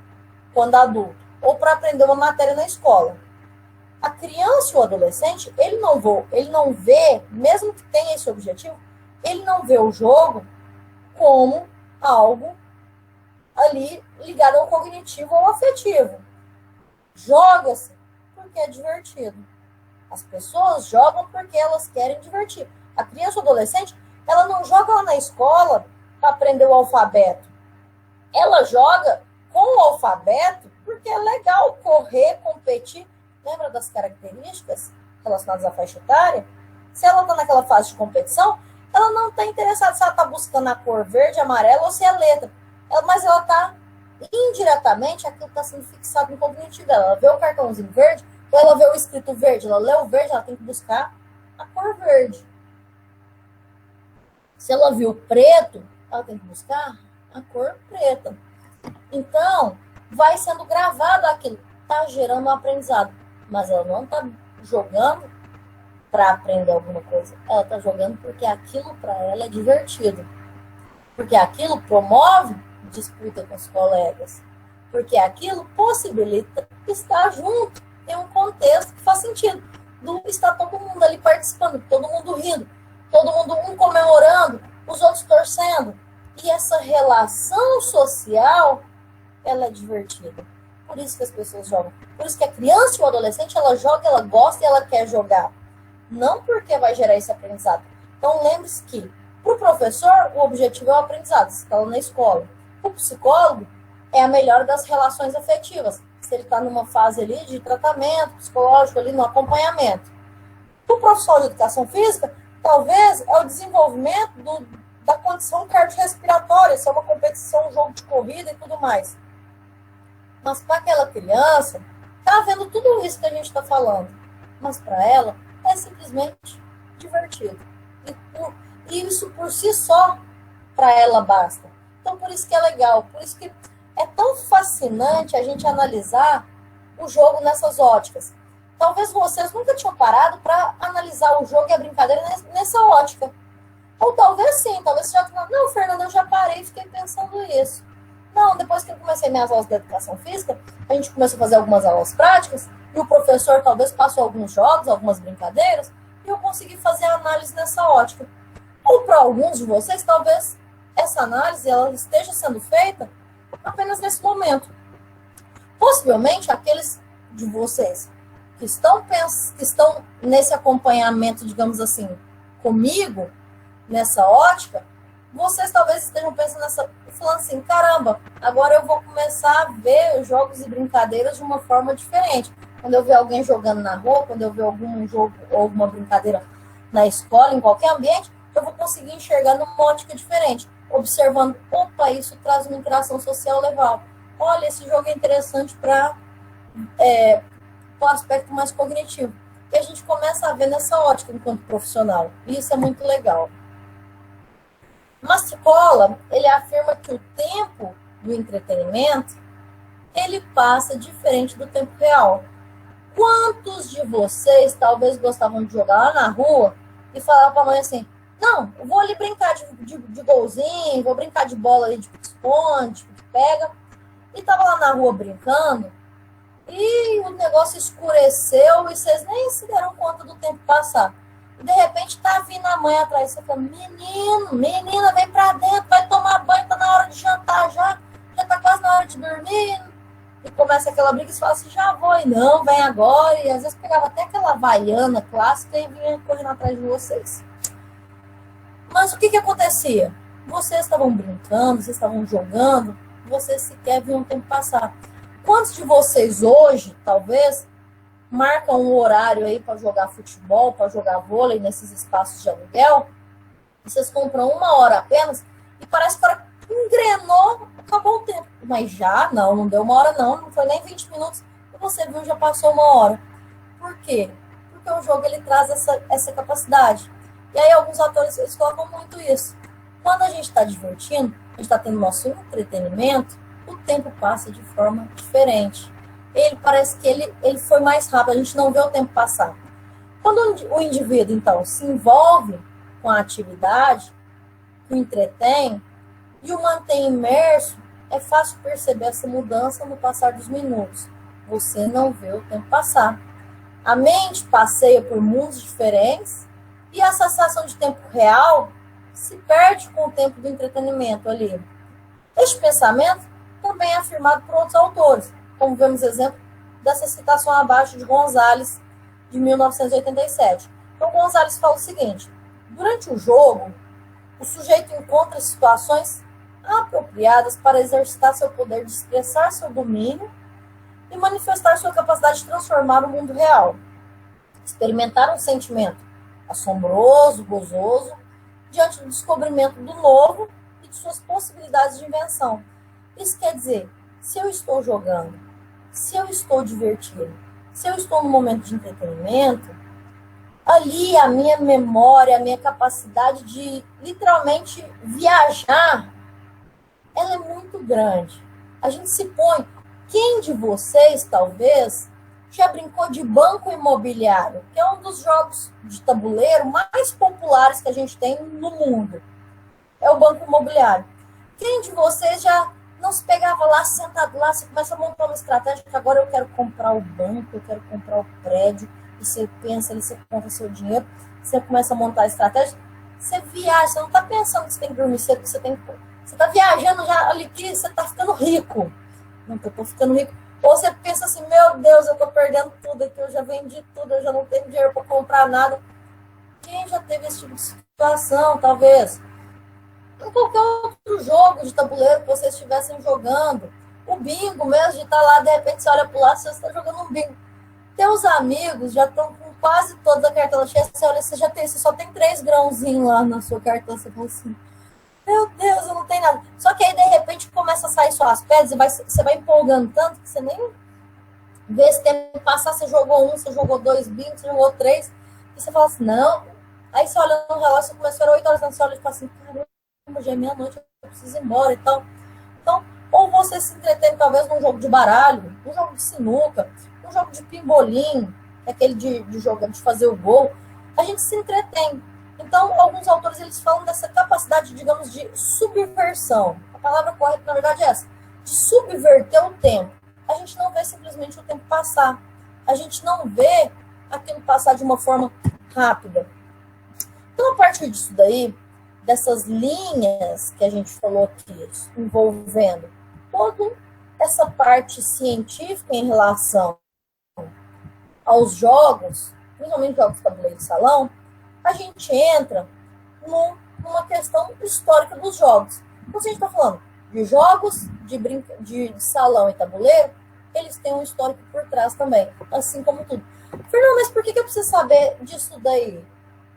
quando adulto, ou para aprender uma matéria na escola. A criança ou o adolescente, ele não vê, mesmo que tenha esse objetivo, ele não vê o jogo como algo ali ligado ao cognitivo ou afetivo. Joga-se porque é divertido. As pessoas jogam porque elas querem divertir. A criança ou adolescente, ela não joga lá na escola para aprender o alfabeto. Ela joga com o alfabeto porque é legal correr, competir. Lembra das características relacionadas à faixa etária? Se ela está naquela fase de competição, ela não está interessada se ela está buscando a cor verde, amarela ou se é letra. Mas ela está, indiretamente, aquilo está sendo fixado no cognitivo dela. Ela vê o cartãozinho verde, ou ela vê o escrito verde, ela lê o verde, ela tem que buscar a cor verde. Se ela viu preto, ela tem que buscar a cor preta. Então, vai sendo gravado aquilo, está gerando um aprendizado. Mas ela não está jogando para aprender alguma coisa. Ela está jogando porque aquilo para ela é divertido. Porque aquilo promove disputa com os colegas. Porque aquilo possibilita estar junto. Tem um contexto que faz sentido. Está todo mundo ali participando, todo mundo rindo, todo mundo um comemorando, os outros torcendo. E essa relação social, ela é divertida. Por isso que as pessoas jogam. Por isso que a criança e o adolescente, ela joga, ela gosta e ela quer jogar. Não porque vai gerar esse aprendizado. Então, lembre-se que, para o professor, o objetivo é o aprendizado. Você está lá na escola. O psicólogo é a melhora das relações afetivas. Se ele está numa fase ali de tratamento psicológico, ali no acompanhamento. O profissional de educação física, talvez, é o desenvolvimento da condição cardiorrespiratória, se é uma competição, um jogo de corrida e tudo mais. Mas para aquela criança, está vendo tudo isso que a gente está falando. Mas para ela, é simplesmente divertido. E isso por si só, para ela basta. Então, por isso que é legal. Por isso que é tão fascinante a gente analisar o jogo nessas óticas. Talvez vocês nunca tinham parado para analisar o jogo e a brincadeira nessa ótica. Ou talvez sim, talvez você já falou, não, Fernanda, eu já parei e fiquei pensando isso. Não, depois que eu comecei minhas aulas de educação física, a gente começou a fazer algumas aulas práticas, e o professor talvez passou alguns jogos, algumas brincadeiras, e eu consegui fazer a análise nessa ótica. Ou para alguns de vocês, talvez essa análise ela esteja sendo feita apenas nesse momento. Possivelmente, aqueles de vocês que estão nesse acompanhamento, digamos assim, comigo, nessa ótica, vocês talvez estejam pensando falando assim, caramba, agora eu vou começar a ver os jogos e brincadeiras de uma forma diferente. Quando eu ver alguém jogando na rua, quando eu ver algum jogo ou alguma brincadeira na escola, em qualquer ambiente, eu vou conseguir enxergar numa ótica diferente. Observando, opa, isso traz uma interação social legal. Olha, esse jogo é interessante para o aspecto mais cognitivo. E a gente começa a ver nessa ótica enquanto profissional. E isso é muito legal. Mastricola, ele afirma que o tempo do entretenimento, ele passa diferente do tempo real. Quantos de vocês talvez gostavam de jogar lá na rua e falavam para a mãe assim, não, eu vou ali brincar de golzinho, vou brincar de bola ali de pique-esconde, de pega. E tava lá na rua brincando e o negócio escureceu e vocês nem se deram conta do tempo passar. E de repente tá vindo a mãe atrás. Você fala, menina, vem pra dentro, vai tomar banho, tá na hora de jantar já tá quase na hora de dormir. E começa aquela briga e você fala assim, já vou, e não, vem agora. E às vezes pegava até aquela havaiana clássica e vinha correndo atrás de vocês. Mas o que acontecia? Vocês estavam brincando, vocês estavam jogando, vocês sequer viam o tempo passar. Quantos de vocês hoje, talvez, marcam um horário aí para jogar futebol, para jogar vôlei nesses espaços de aluguel? Vocês compram 1 hora apenas e parece que a hora engrenou, acabou o tempo. Mas já, não deu 1 hora não foi nem 20 minutos e você viu, já passou 1 hora. Por quê? porque o jogo ele traz essa capacidade. E aí alguns atores eles colocam muito isso. Quando a gente está divertindo, a gente está tendo nosso entretenimento, o tempo passa de forma diferente. Ele parece que ele foi mais rápido, a gente não vê o tempo passar. Quando o indivíduo, então, se envolve com a atividade, o entretém e o mantém imerso, é fácil perceber essa mudança no passar dos minutos. Você não vê o tempo passar. A mente passeia por mundos diferentes e a sensação de tempo real se perde com o tempo do entretenimento ali. Este pensamento também é afirmado por outros autores, como vemos exemplo dessa citação abaixo de Gonzalez, de 1987. Então, Gonzalez fala o seguinte: durante o jogo, o sujeito encontra situações apropriadas para exercitar seu poder de expressar seu domínio e manifestar sua capacidade de transformar o mundo real. Experimentar um sentimento assombroso, gozoso, diante do descobrimento do novo e de suas possibilidades de invenção. Isso quer dizer, se eu estou jogando, se eu estou divertindo, se eu estou no momento de entretenimento, ali a minha memória, a minha capacidade de literalmente viajar, ela é muito grande. A gente se põe. Quem de vocês, talvez, já brincou de Banco Imobiliário, que é um dos jogos de tabuleiro mais populares que a gente tem no mundo? É o Banco Imobiliário. Quem de vocês já não se pegava lá, sentado lá, você começa a montar uma estratégia, que agora eu quero comprar o banco, eu quero comprar o prédio, e você pensa ali, você compra seu dinheiro, você começa a montar a estratégia, você viaja, você não está pensando que você tem que dormir cedo, que você está viajando já ali, que você está ficando rico. Não, eu estou ficando rico. Ou você pensa assim, meu Deus, eu estou perdendo tudo aqui, eu já vendi tudo, eu já não tenho dinheiro para comprar nada. Quem já teve esse tipo de situação, talvez? Em qualquer outro jogo de tabuleiro que vocês estivessem jogando. O bingo mesmo, de estar lá, de repente você olha para o lado, você está jogando um bingo. Teus amigos já estão com quase toda a cartela cheia, você olha, você só tem 3 grãozinhos lá na sua cartela, você fala assim, meu Deus, eu não tenho nada. Só que aí, de repente, começa a sair suas pedras, e você vai empolgando tanto que você nem vê esse tempo passar, você jogou 1, você jogou 2 bingos, você jogou 3, e você fala assim, não. Aí você olha no relógio, você começa a ver 8 horas da noite, você olha e fala assim, caramba, já é meia-noite, eu preciso ir embora e tal. Então, ou você se entretém talvez num jogo de baralho, num jogo de sinuca, num jogo de pimbolim, aquele de jogar, de fazer o gol, a gente se entretém. Então, alguns autores eles falam dessa capacidade, digamos, de subversão. A palavra correta, na verdade, é essa, de subverter o tempo. A gente não vê simplesmente o tempo passar. A gente não vê aquilo passar de uma forma rápida. Então, a partir disso daí, dessas linhas que a gente falou aqui, envolvendo toda essa parte científica em relação aos jogos, principalmente jogos de tabuleiro e salão, a gente entra numa questão histórica dos jogos. Então, se a gente está falando de jogos de salão e tabuleiro, eles têm um histórico por trás também, assim como tudo. Fernando, mas por que eu preciso saber disso daí?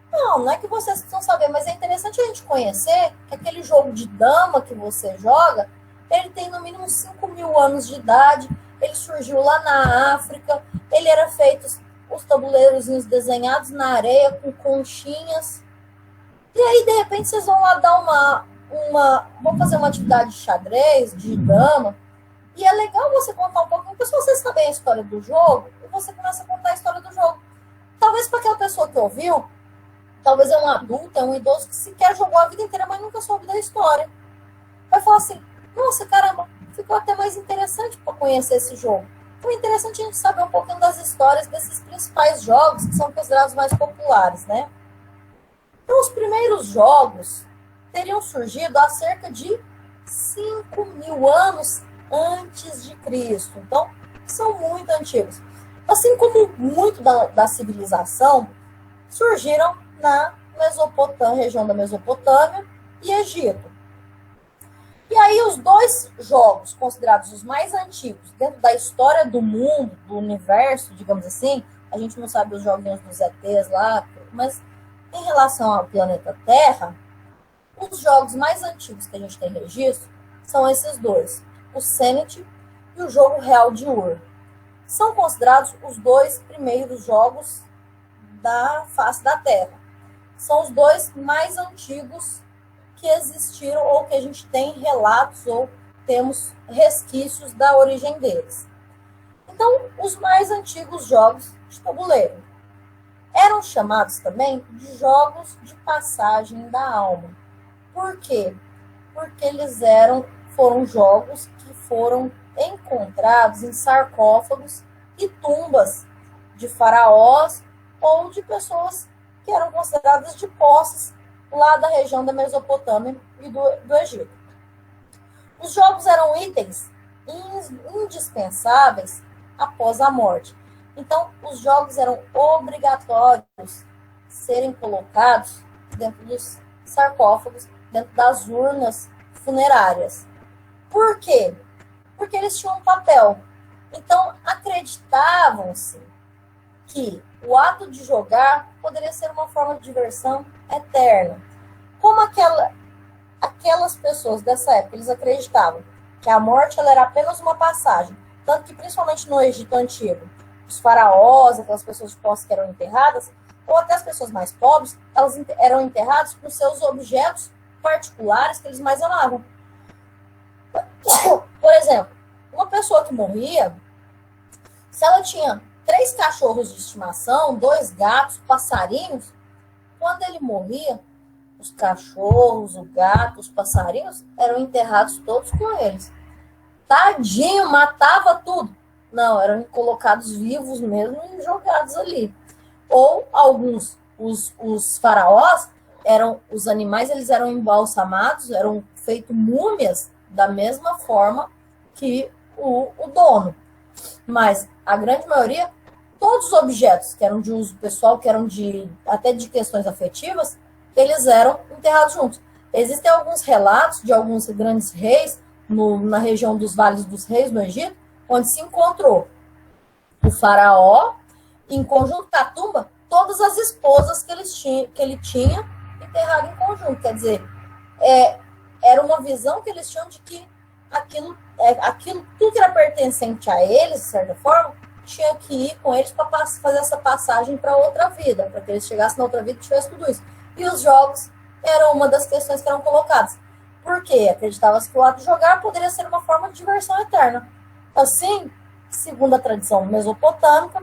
Não é que vocês precisam saber, mas é interessante a gente conhecer que aquele jogo de dama que você joga, ele tem no mínimo 5.000 anos de idade, ele surgiu lá na África, ele era feito os tabuleirozinhos desenhados na areia com conchinhas. E aí, de repente, vocês vão lá dar vão fazer uma atividade de xadrez, de dama, e é legal você contar um pouquinho, porque se você saber a história do jogo, você começa a contar a história do jogo. Talvez para aquela pessoa que ouviu, talvez é um adulto, é um idoso que sequer jogou a vida inteira, mas nunca soube da história. Vai falar assim, nossa, caramba, ficou até mais interessante para conhecer esse jogo. Então é interessante a gente saber um pouquinho das histórias desses principais jogos que são considerados mais populares, né? Então, os primeiros jogos teriam surgido há cerca de 5.000 anos antes de Cristo. Então, são muito antigos. Assim como muito da civilização, surgiram na Mesopotâmia, região da Mesopotâmia e Egito. E aí os dois jogos considerados os mais antigos dentro da história do mundo, do universo, digamos assim, a gente não sabe os joguinhos dos ETs lá, mas em relação ao planeta Terra, os jogos mais antigos que a gente tem registro são esses dois, o Senet e o jogo real de Ur. São considerados os dois primeiros jogos da face da Terra. São os dois mais antigos que existiram ou que a gente tem relatos ou temos resquícios da origem deles. Então, os mais antigos jogos de tabuleiro eram chamados também de jogos de passagem da alma. Por quê? Porque eles foram jogos que foram encontrados em sarcófagos e tumbas de faraós ou de pessoas que eram consideradas de posses lá da região da Mesopotâmia e do Egito. Os jogos eram itens indispensáveis após a morte. Então, os jogos eram obrigatórios serem colocados dentro dos sarcófagos, dentro das urnas funerárias. Por quê? Porque eles tinham um papel. Então, acreditavam-se que o ato de jogar poderia ser uma forma de diversão eterna. Como aquelas pessoas dessa época, eles acreditavam que a morte ela era apenas uma passagem. Tanto que, principalmente no Egito Antigo, os faraós, aquelas pessoas de posse que eram enterradas, ou até as pessoas mais pobres, elas eram enterradas com seus objetos particulares que eles mais amavam. Por exemplo, uma pessoa que morria, se ela tinha 3 cachorros de estimação, 2 gatos, passarinhos, quando ele morria, os cachorros, o gato, os passarinhos eram enterrados todos com eles. Tadinho, matava tudo. Não, eram colocados vivos mesmo e jogados ali. Ou alguns, os faraós, os animais, eles eram embalsamados, eram feitos múmias da mesma forma que o dono. Mas a grande maioria, todos os objetos que eram de uso pessoal, que eram até de questões afetivas, eles eram enterrados juntos. Existem alguns relatos de alguns grandes reis na região dos Vales dos Reis, no Egito, onde se encontrou o faraó, em conjunto com a tumba, todas as esposas que ele tinha enterrado em conjunto. Quer dizer, era uma visão que eles tinham de que aquilo, tudo que era pertencente a eles, de certa forma, tinha que ir com eles para fazer essa passagem para outra vida, para que eles chegassem na outra vida e tivessem tudo isso. E os jogos eram uma das questões que eram colocadas. Por quê? Acreditava-se que o ato de jogar poderia ser uma forma de diversão eterna. Assim, segundo a tradição mesopotâmica,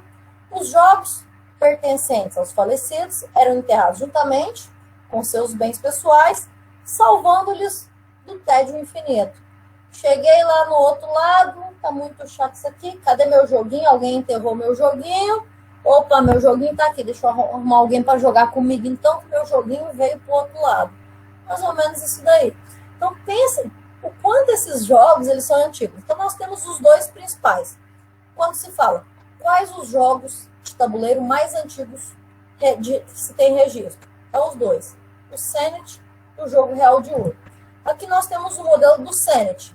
os jogos pertencentes aos falecidos eram enterrados juntamente com seus bens pessoais, salvando-lhes do tédio infinito. Cheguei lá no outro lado, tá muito chato isso aqui, cadê meu joguinho? Alguém enterrou meu joguinho. Opa, meu joguinho tá aqui, deixa eu arrumar alguém para jogar comigo então, que meu joguinho veio pro outro lado. Mais ou menos isso daí. Então, pensem o quanto esses jogos eles são antigos. Então, nós temos os dois principais. Quando se fala quais os jogos de tabuleiro mais antigos que se tem registro, são os dois. O Senet e o jogo real de Ur. Aqui nós temos o modelo do Senet.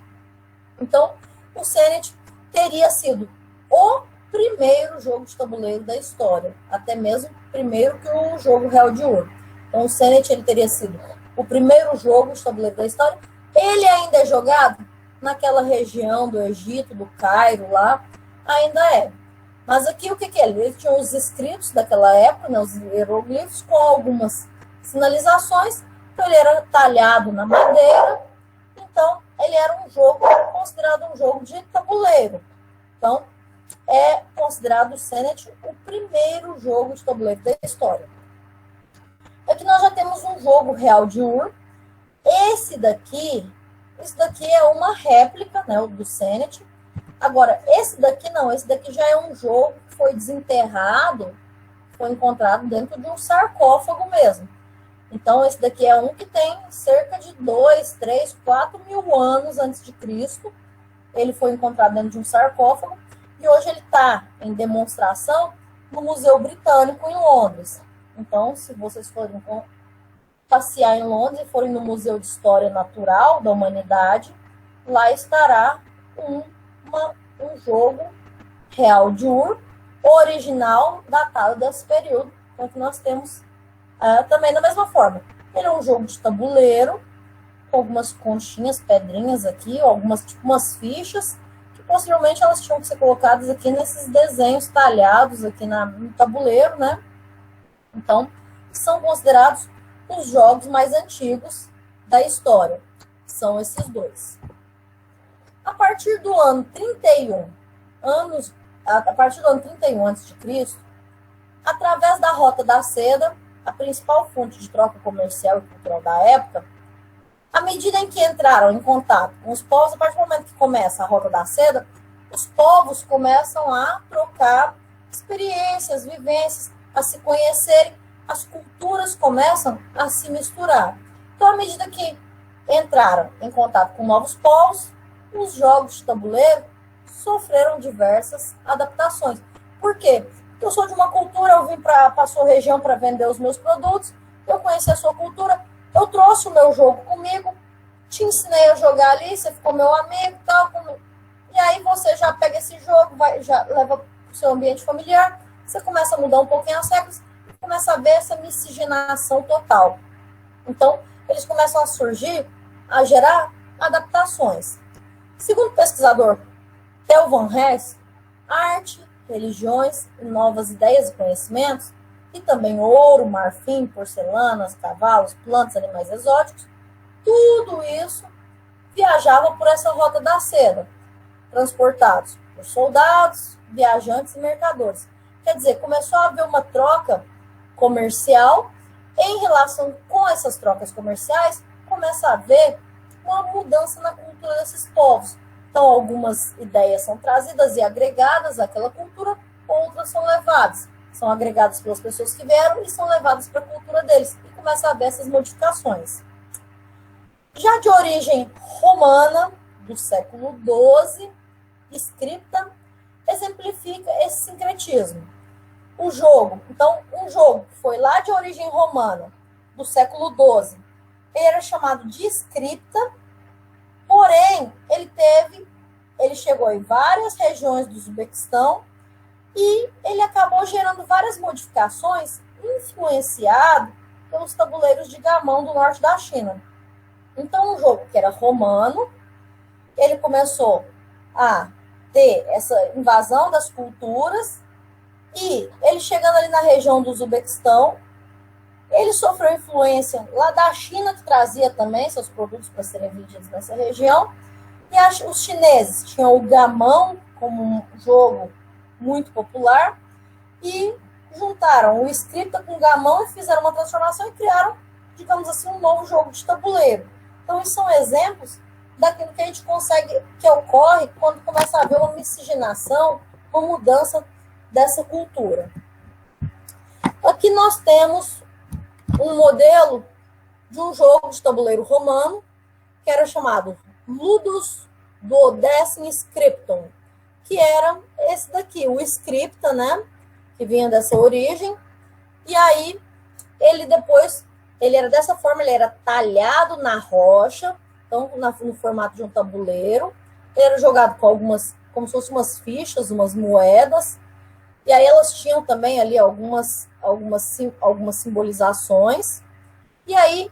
Então, o Senet teria sido o primeiro jogo de tabuleiro da história, até mesmo primeiro que o jogo real de Ur. Então, o Senet ele teria sido o primeiro jogo de tabuleiro da história. Ele ainda é jogado naquela região do Egito, do Cairo, lá, ainda é. Mas aqui o que é? Ele tinha os escritos daquela época, né, os hieroglifos, com algumas sinalizações. Então, ele era talhado na madeira. Então, ele era um jogo considerado um jogo de tabuleiro. Então, é considerado o Senet o primeiro jogo de tabuleiro da história. Aqui nós já temos um jogo real de Ur. Esse daqui é uma réplica, né, do Senet. Agora, esse daqui não, esse daqui já é um jogo que foi desenterrado, foi encontrado dentro de um sarcófago mesmo. Então, esse daqui é um que tem cerca de 2, 3, 4 mil anos antes de Cristo. Ele foi encontrado dentro de um sarcófago e hoje ele está em demonstração no Museu Britânico em Londres. Então, se vocês forem passear em Londres e forem no Museu de História Natural da Humanidade, lá estará um jogo real de Ur, original, datado desse período. Então, que nós temos também da mesma forma. Ele é um jogo de tabuleiro, com algumas conchinhas, pedrinhas aqui, algumas tipo umas fichas, que posteriormente elas tinham que ser colocadas aqui nesses desenhos talhados aqui no tabuleiro, né? Então, são considerados os jogos mais antigos da história. São esses dois. A partir do ano 31, a partir do ano 31 a.C., através da Rota da Seda, a principal fonte de troca comercial e cultural da época, à medida em que entraram em contato com os povos, a partir do momento que começa a Rota da Seda, os povos começam a trocar experiências, vivências, a se conhecerem, as culturas começam a se misturar. Então, à medida que entraram em contato com novos povos, os jogos de tabuleiro sofreram diversas adaptações. Por quê? Porque eu sou de uma cultura, eu vim para a sua região para vender os meus produtos, eu conheci a sua cultura, eu trouxe o meu jogo comigo, te ensinei a jogar ali, você ficou meu amigo, tal, e aí você já pega esse jogo, já leva para o seu ambiente familiar, você começa a mudar um pouquinho as regras, e começa a ver essa miscigenação total. Então, eles começam a surgir, a gerar adaptações. Segundo o pesquisador Theo van Hess, arte, religiões, novas ideias e conhecimentos, e também ouro, marfim, porcelanas, cavalos, plantas, animais exóticos, tudo isso viajava por essa Rota da Seda, transportados por soldados, viajantes e mercadores. Quer dizer, começou a haver uma troca comercial. Em relação com essas trocas comerciais, começa a haver uma mudança na cultura desses povos. Então, algumas ideias são trazidas e agregadas àquela cultura, outras são agregadas pelas pessoas que vieram e são levadas para a cultura deles. E começa a haver essas modificações. Já de origem romana, do século XII, scripta, exemplifica esse sincretismo. O jogo, então, um jogo que foi lá de origem romana, do século XII, ele era chamado de scripta, porém, ele chegou em várias regiões do Uzbequistão e ele acabou gerando várias modificações, influenciado pelos tabuleiros de gamão do norte da China. Então, um jogo que era romano, ele começou a ter essa invasão das culturas e ele chegando ali na região do Uzbequistão, ele sofreu influência lá da China, que trazia também seus produtos para serem vendidos nessa região. E os chineses tinham o gamão como um jogo muito popular e juntaram o scripta com o gamão e fizeram uma transformação e criaram, digamos assim, um novo jogo de tabuleiro. Então, isso são exemplos daquilo que a gente consegue, que ocorre quando começa a haver uma miscigenação, uma mudança dessa cultura. Aqui nós temos um modelo de um jogo de tabuleiro romano que era chamado Ludus Duodecim Scriptum, que era esse daqui, o scripta, né, que vinha dessa origem. E aí ele era dessa forma, ele era talhado na rocha, então no formato de um tabuleiro. Ele era jogado com como se fossem umas fichas, umas moedas. E aí elas tinham também ali algumas simbolizações. E aí,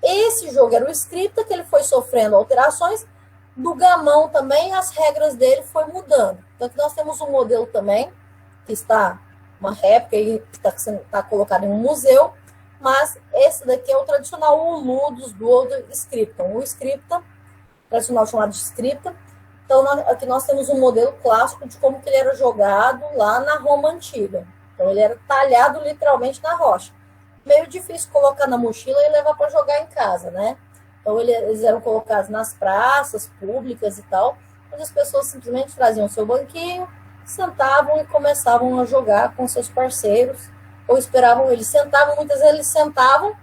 esse jogo era o scripta, que ele foi sofrendo alterações. Do gamão também, as regras dele foi mudando. Então, aqui nós temos um modelo também, que está uma réplica, e que está colocado em um museu. Mas esse daqui é o tradicional, o Ludus Duodecim Scriptum. O scripta, tradicional chamado de scripta. Então, aqui nós temos um modelo clássico de como que ele era jogado lá na Roma Antiga. Então, ele era talhado literalmente na rocha. Meio difícil colocar na mochila e levar para jogar em casa, né? Então, eles eram colocados nas praças públicas e tal, onde as pessoas simplesmente traziam o seu banquinho, sentavam e começavam a jogar com seus parceiros, ou esperavam, eles sentavam, muitas vezes eles sentavam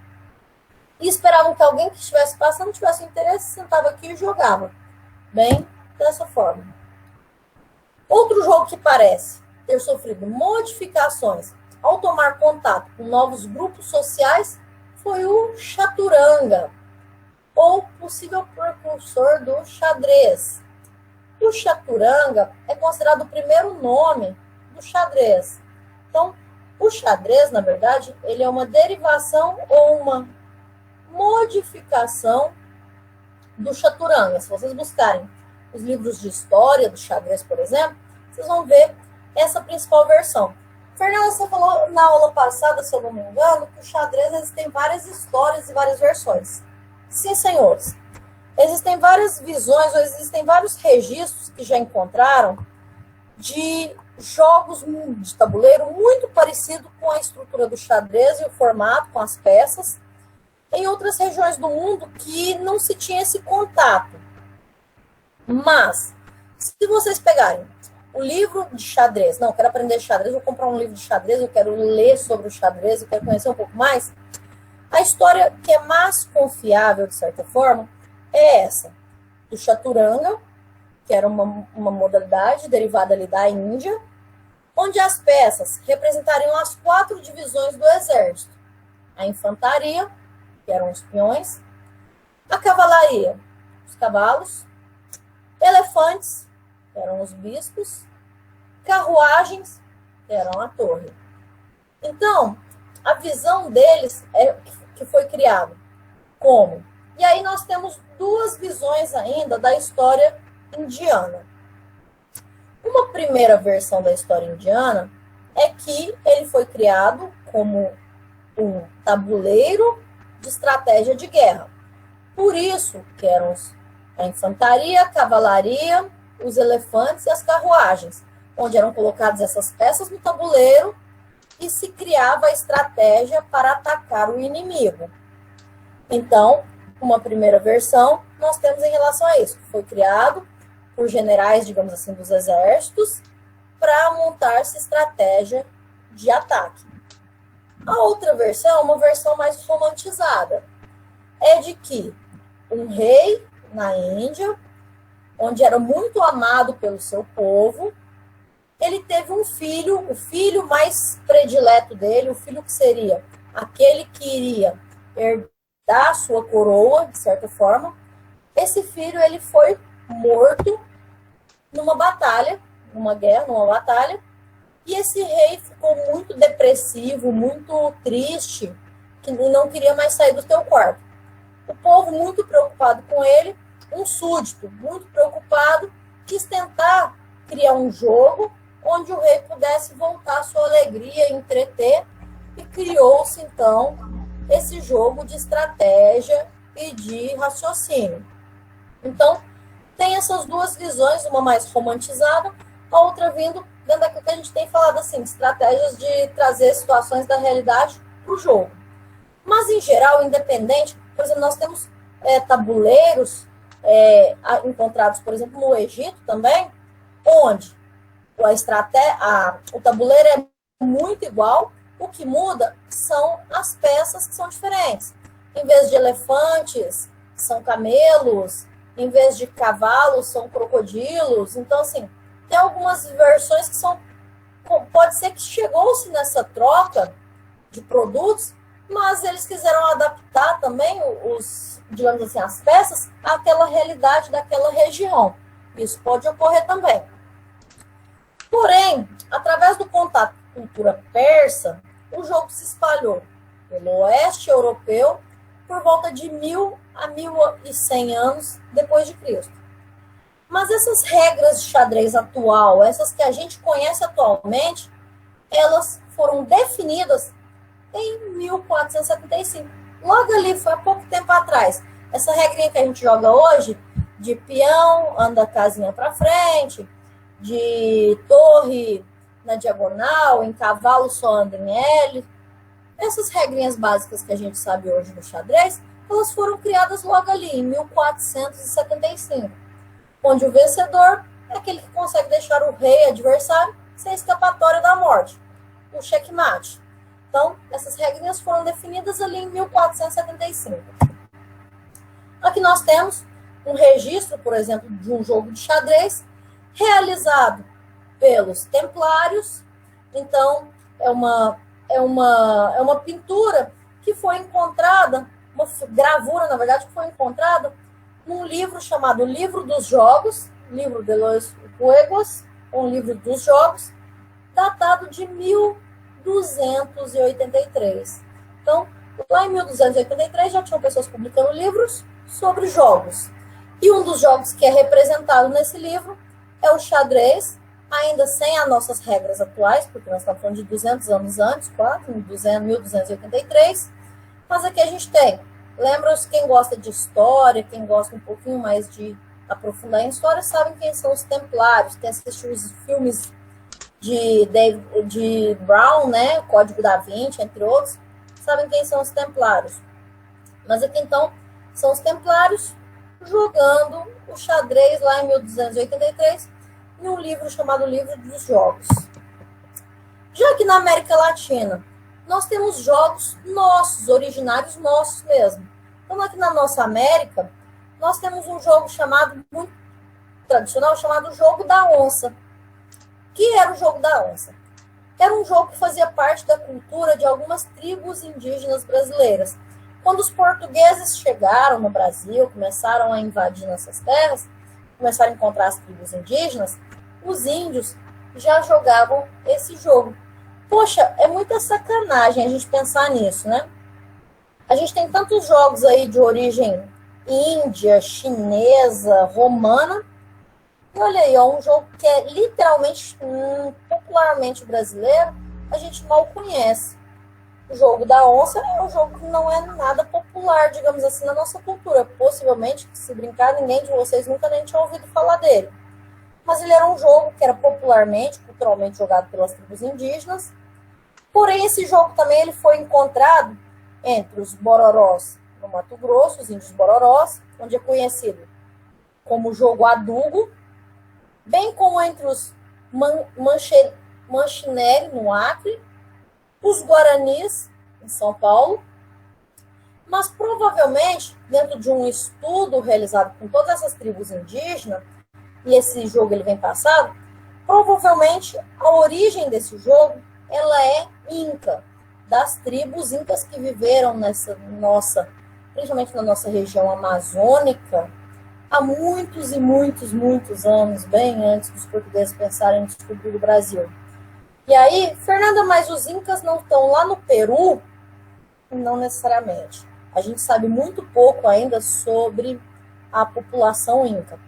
e esperavam que alguém que estivesse passando tivesse interesse, sentava aqui e jogava. Bem, dessa forma. Outro jogo que parece ter sofrido modificações ao tomar contato com novos grupos sociais foi o chaturanga, ou possível precursor do xadrez. O chaturanga é considerado o primeiro nome do xadrez. Então, o xadrez, na verdade, ele é uma derivação ou uma modificação do chaturanga. Se vocês buscarem os livros de história do xadrez, por exemplo, vocês vão ver essa principal versão. Fernanda, você falou na aula passada, se eu não me engano, que o xadrez existem várias histórias e várias versões. Sim, senhores. Existem várias visões, ou existem vários registros que já encontraram de jogos de tabuleiro muito parecido com a estrutura do xadrez e o formato, com as peças, em outras regiões do mundo que não se tinha esse contato. Mas, se vocês pegarem o livro de xadrez, não, eu quero aprender xadrez, vou comprar um livro de xadrez, eu quero ler sobre o xadrez, eu quero conhecer um pouco mais, a história que é mais confiável, de certa forma, é essa, do chaturanga, que era uma modalidade derivada ali da Índia, onde as peças representariam as 4 divisões do exército. A infantaria, que eram os peões, a cavalaria, os cavalos, elefantes, que eram os bispos, carruagens, que eram a torre. Então, a visão deles é que foi criado como? E aí nós temos 2 visões ainda da história indiana. Uma primeira versão da história indiana é que ele foi criado como um tabuleiro de estratégia de guerra. Por isso que eram a infantaria, a cavalaria, os elefantes e as carruagens, onde eram colocadas essas peças no tabuleiro e se criava a estratégia para atacar o inimigo. Então, uma primeira versão nós temos em relação a isso, que foi criado por generais, digamos assim, dos exércitos, para montar-se estratégia de ataque. A outra versão, uma versão mais romantizada, é de que um rei na Índia, onde era muito amado pelo seu povo, ele teve um filho, o filho mais predileto dele, o filho que seria aquele que iria herdar sua coroa, de certa forma. Esse filho, ele foi morto numa batalha, numa guerra, numa batalha, e esse rei ficou muito depressivo, muito triste, que não queria mais sair do seu quarto. O povo, muito preocupado com ele, um súdito, muito preocupado, quis tentar criar um jogo onde o rei pudesse voltar à sua alegria, entreter, e criou-se, então, esse jogo de estratégia e de raciocínio. Então, tem essas 2 visões, uma mais romantizada, a outra vindo dentro daquilo que a gente tem falado, assim, de estratégias de trazer situações da realidade para o jogo. Mas, em geral, independente, por exemplo, nós temos tabuleiros encontrados, por exemplo, no Egito também, onde o tabuleiro é muito igual, o que muda são as peças que são diferentes. Em vez de elefantes, são camelos, em vez de cavalos, são crocodilos. Então, assim, tem algumas versões que são... Pode ser que chegou-se nessa troca de produtos, mas eles quiseram adaptar também digamos assim, as peças àquela realidade daquela região. Isso pode ocorrer também. Porém, através do contato com a cultura persa, o jogo se espalhou pelo oeste europeu por volta de 1000 a 1100 anos depois de Cristo. Mas essas regras de xadrez atual, essas que a gente conhece atualmente, elas foram definidas em 1475. Logo ali, foi há pouco tempo atrás. Essa regrinha que a gente joga hoje, de peão, anda a casinha para frente, de torre na diagonal, em cavalo só anda em L. Essas regrinhas básicas que a gente sabe hoje no xadrez, elas foram criadas logo ali, em 1475, onde o vencedor é aquele que consegue deixar o rei adversário sem escapatória da morte, o checkmate. Então, essas regrinhas foram definidas ali em 1475. Aqui nós temos um registro, por exemplo, de um jogo de xadrez realizado pelos templários. Então, é uma pintura que foi encontrada, uma gravura, na verdade, que foi encontrada num livro chamado Livro dos Jogos, Livro de los Juegos, um livro dos jogos, datado de 1283. Então, lá em 1283 já tinham pessoas publicando livros sobre jogos. E um dos jogos que é representado nesse livro é o xadrez, ainda sem as nossas regras atuais, porque nós estamos falando de 200 anos antes, quase, em 1283, mas aqui a gente tem, lembra-se, quem gosta de história, quem gosta um pouquinho mais de aprofundar em história, sabem quem são os templários, quem assistiu os filmes de Brown, né, Código da Vinci, entre outros, sabem quem são os templários. Mas aqui, então, são os templários jogando o xadrez lá em 1283, em um livro chamado Livro dos Jogos. Já que na América Latina, nós temos jogos nossos, originários nossos mesmo. Então, aqui na nossa América, nós temos um jogo chamado, muito tradicional, chamado Jogo da Onça. O que era o Jogo da Onça? Era um jogo que fazia parte da cultura de algumas tribos indígenas brasileiras. Quando os portugueses chegaram no Brasil, começaram a invadir nossas terras, começaram a encontrar as tribos indígenas, os índios já jogavam esse jogo. Poxa, é muita sacanagem a gente pensar nisso, né? A gente tem tantos jogos aí de origem índia, chinesa, romana, e olha aí, ó, um jogo que é literalmente, popularmente brasileiro, a gente mal conhece. O Jogo da Onça é um jogo que não é nada popular, digamos assim, na nossa cultura. Possivelmente, se brincar, ninguém de vocês nunca nem tinha ouvido falar dele. Mas ele era um jogo que era popularmente, culturalmente jogado pelas tribos indígenas. Porém, esse jogo também ele foi encontrado entre os bororós no Mato Grosso, os índios bororós, onde é conhecido como jogo adugo, bem como entre os Manchineri, no Acre, os Guaranis, em São Paulo, mas provavelmente, dentro de um estudo realizado com todas essas tribos indígenas, e esse jogo ele vem passado, provavelmente a origem desse jogo, ela é inca, das tribos incas que viveram nessa nossa, principalmente na nossa região amazônica, há muitos e muitos anos, bem antes dos portugueses pensarem em descobrir o Brasil. E aí, Fernanda, mas os incas não estão lá no Peru? Não necessariamente. A gente sabe muito pouco ainda sobre a população inca.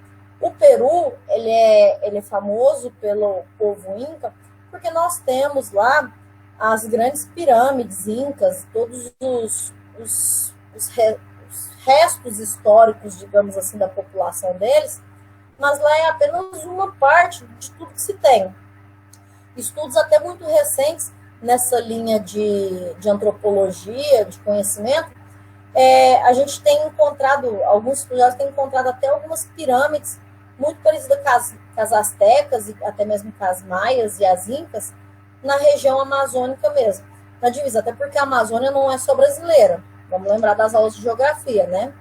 O Peru, ele é famoso pelo povo inca, porque nós temos lá as grandes pirâmides incas, todos os restos históricos, digamos assim, da população deles, mas lá é apenas uma parte de tudo que se tem. Estudos até muito recentes nessa linha de antropologia, de conhecimento, a gente tem encontrado, alguns estudiosos têm encontrado até algumas pirâmides muito parecidas com as astecas, e até mesmo com as maias e as incas, na região amazônica mesmo, na divisa, até porque a Amazônia não é só brasileira. Vamos lembrar das aulas de geografia, né?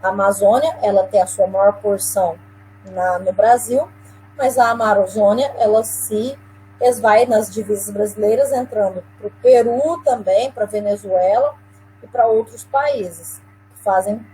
A Amazônia, ela tem a sua maior porção no Brasil, mas a Amazônia, ela se esvai nas divisas brasileiras, entrando para o Peru também, para a Venezuela e para outros países que fazem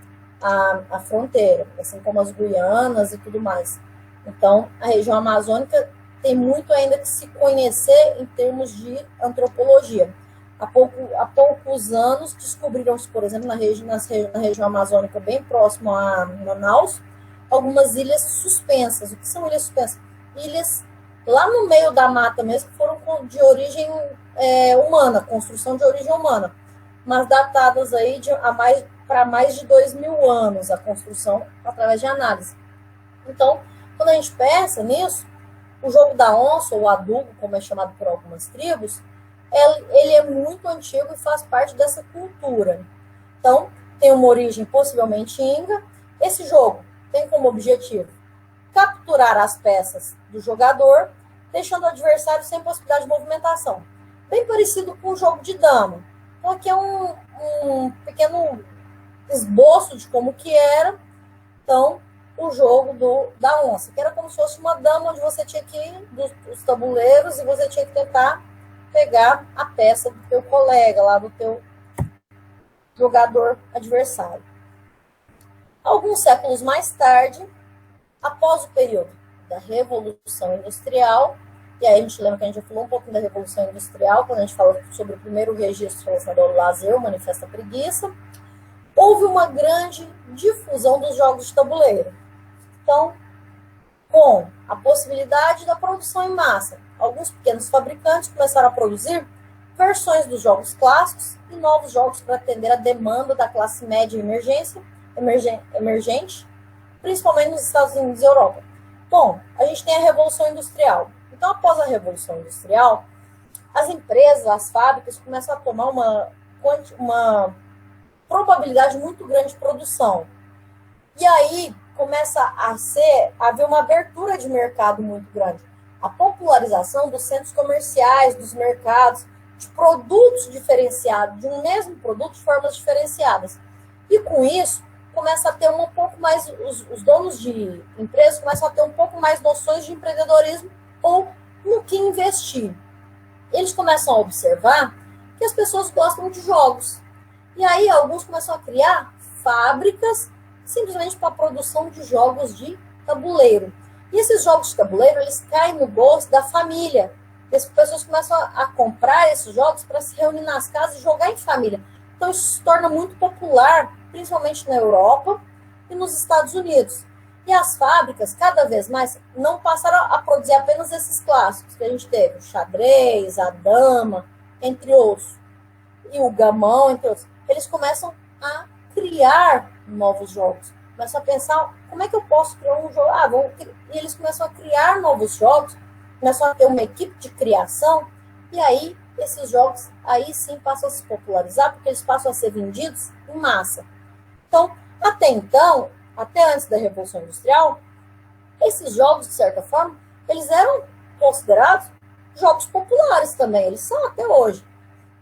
a fronteira, assim como as Guianas e tudo mais. Então, a região amazônica tem muito ainda que se conhecer em termos de antropologia. Há poucos anos descobriram-se, por exemplo, na região amazônica, bem próximo a Manaus, algumas ilhas suspensas. O que são ilhas suspensas? Ilhas lá no meio da mata mesmo, que foram de origem humana, construção de origem humana, mas datadas aí para mais de 2.000 anos, a construção através de análise. Então, quando a gente pensa nisso, o Jogo da Onça, ou adugo, como é chamado por algumas tribos, ele é muito antigo e faz parte dessa cultura. Então, tem uma origem possivelmente inca. Esse jogo tem como objetivo capturar as peças do jogador, deixando o adversário sem possibilidade de movimentação. Bem parecido com o jogo de dama. Então, aqui é um pequeno esboço de como que era. Então, o jogo da onça, que era como se fosse uma dama, onde você tinha que ir dos tabuleiros e você tinha que tentar pegar a peça do teu colega, lá do teu jogador adversário. Alguns séculos mais tarde, após o período da Revolução Industrial, e aí a gente lembra que a gente já falou um pouquinho da Revolução Industrial, quando a gente falou sobre o primeiro registro relacionado ao lazer, o Manifesto da Preguiça, houve uma grande difusão dos jogos de tabuleiro. Então, com a possibilidade da produção em massa. Alguns pequenos fabricantes começaram a produzir versões dos jogos clássicos e novos jogos para atender a demanda da classe média emergente, principalmente nos Estados Unidos e Europa. Bom, a gente tem a Revolução Industrial. Então, após a Revolução Industrial, as empresas, as fábricas começam a tomar uma probabilidade muito grande de produção. E aí começa a haver uma abertura de mercado muito grande. A popularização dos centros comerciais, dos mercados, de produtos diferenciados, de um mesmo produto de formas diferenciadas. E com isso, começa a ter um pouco mais, os donos de empresas começam a ter um pouco mais noções de empreendedorismo ou no que investir. Eles começam a observar que as pessoas gostam de jogos. E aí alguns começam a criar fábricas simplesmente para a produção de jogos de tabuleiro. E esses jogos de tabuleiro, eles caem no bolso da família. As pessoas começam a comprar esses jogos para se reunir nas casas e jogar em família. Então isso se torna muito popular, principalmente na Europa e nos Estados Unidos. E as fábricas, cada vez mais, não passaram a produzir apenas esses clássicos que a gente teve, o xadrez, a dama, entre outros, e o gamão, entre outros. Eles começam a criar novos jogos. Começam a pensar, como é que eu posso criar um jogo? E eles começam a criar novos jogos, começam a ter uma equipe de criação, e aí esses jogos aí sim passam a se popularizar, porque eles passam a ser vendidos em massa. Então, até antes da Revolução Industrial, esses jogos, de certa forma, eles eram considerados jogos populares também, eles são até hoje.